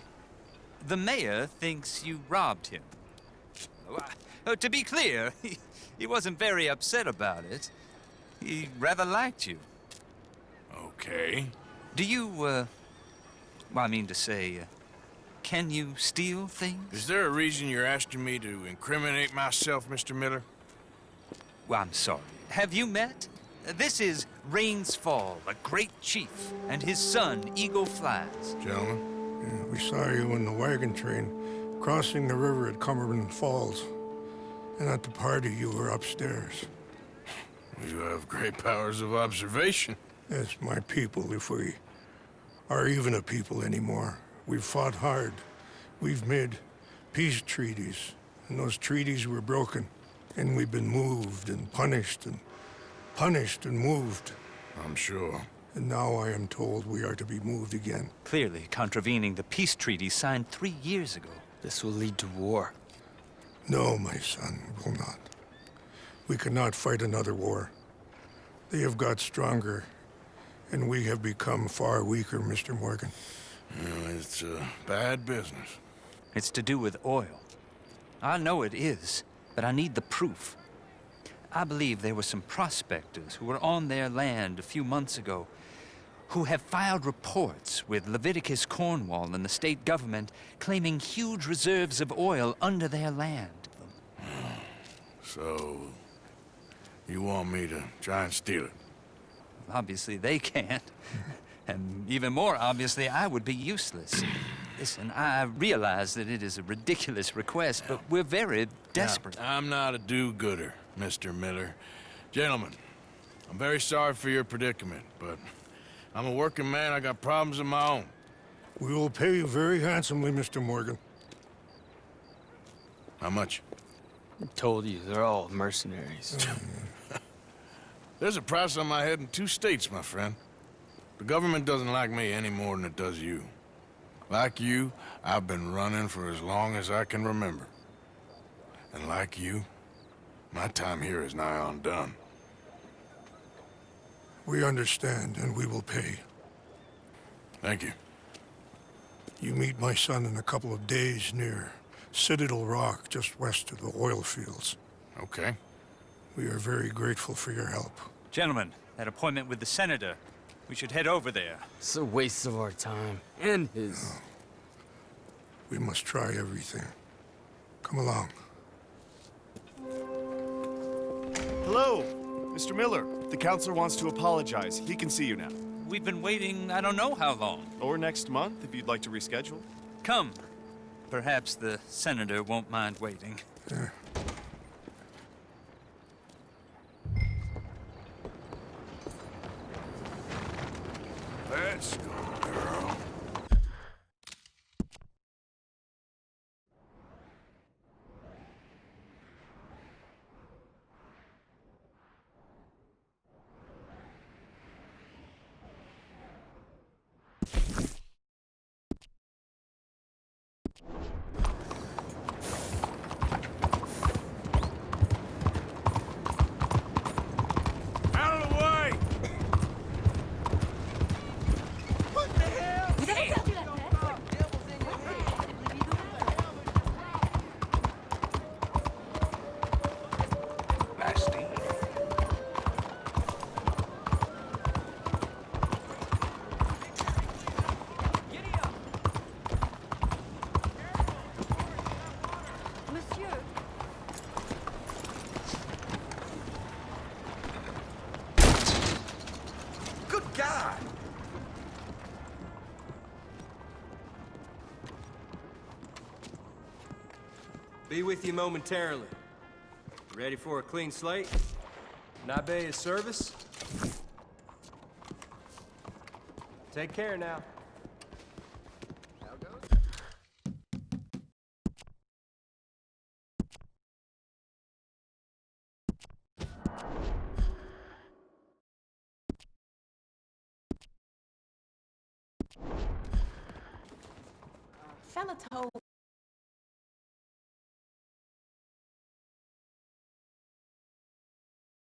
The mayor thinks you robbed him. To be clear, he wasn't very upset about it. He rather liked you. Okay. Do you, well, I mean to say, can you steal things? Is there a reason you're asking me to incriminate myself, Mr. Miller? Well, I'm sorry. Have you met? This is Rains Fall, a great chief, and his son, Eagle Flies. Gentlemen? Yeah, we saw you in the wagon train crossing the river at Cumberland Falls. And at the party, you were upstairs. You have great powers of observation. Yes, my people, if we are even a people anymore. We've fought hard. We've made peace treaties, and those treaties were broken. And we've been moved and punished and moved. I'm sure. And now I am told we are to be moved again. Clearly contravening the peace treaty signed 3 years ago. This will lead to war. No, my son, it will not. We cannot fight another war. They have got stronger, and we have become far weaker, Mr. Morgan. Well, it's a bad business. It's to do with oil. I know it is, but I need the proof. I believe there were some prospectors who were on their land a few months ago who have filed reports with Leviticus Cornwall and the state government claiming huge reserves of oil under their land. So, You want me to try and steal it? Obviously, they can't. And even more obviously, I would be useless. Listen, I realize that it is a ridiculous request, but we're very desperate. Now, I'm not a do-gooder, Mr. Miller. Gentlemen, I'm very sorry for your predicament, but I'm a working man. I got problems of my own. We will pay you very handsomely, Mr. Morgan. How much? I told you, they're all mercenaries. There's a price on my head in 2 states, my friend. The government doesn't like me any more than it does you. Like you, I've been running for as long as I can remember. And like you, my time here is nigh on done. We understand, and we will pay. Thank you. You meet my son in a couple of days near Citadel Rock, just west of the oil fields. Okay. We are very grateful for your help. Gentlemen, that appointment with the senator. We should head over there. It's a waste of our time. And his. No. We must try everything. Come along. Hello, Mr. Miller. The counselor wants to apologize. He can see you now. We've been waiting I don't know how long. Or next month, if you'd like to reschedule. Come. Perhaps the senator won't mind waiting. Let's go, girl. Out of the way! Monsieur. Good God! Be with you momentarily. Ready for a clean slate? Nabe is service. Take care now. Fella told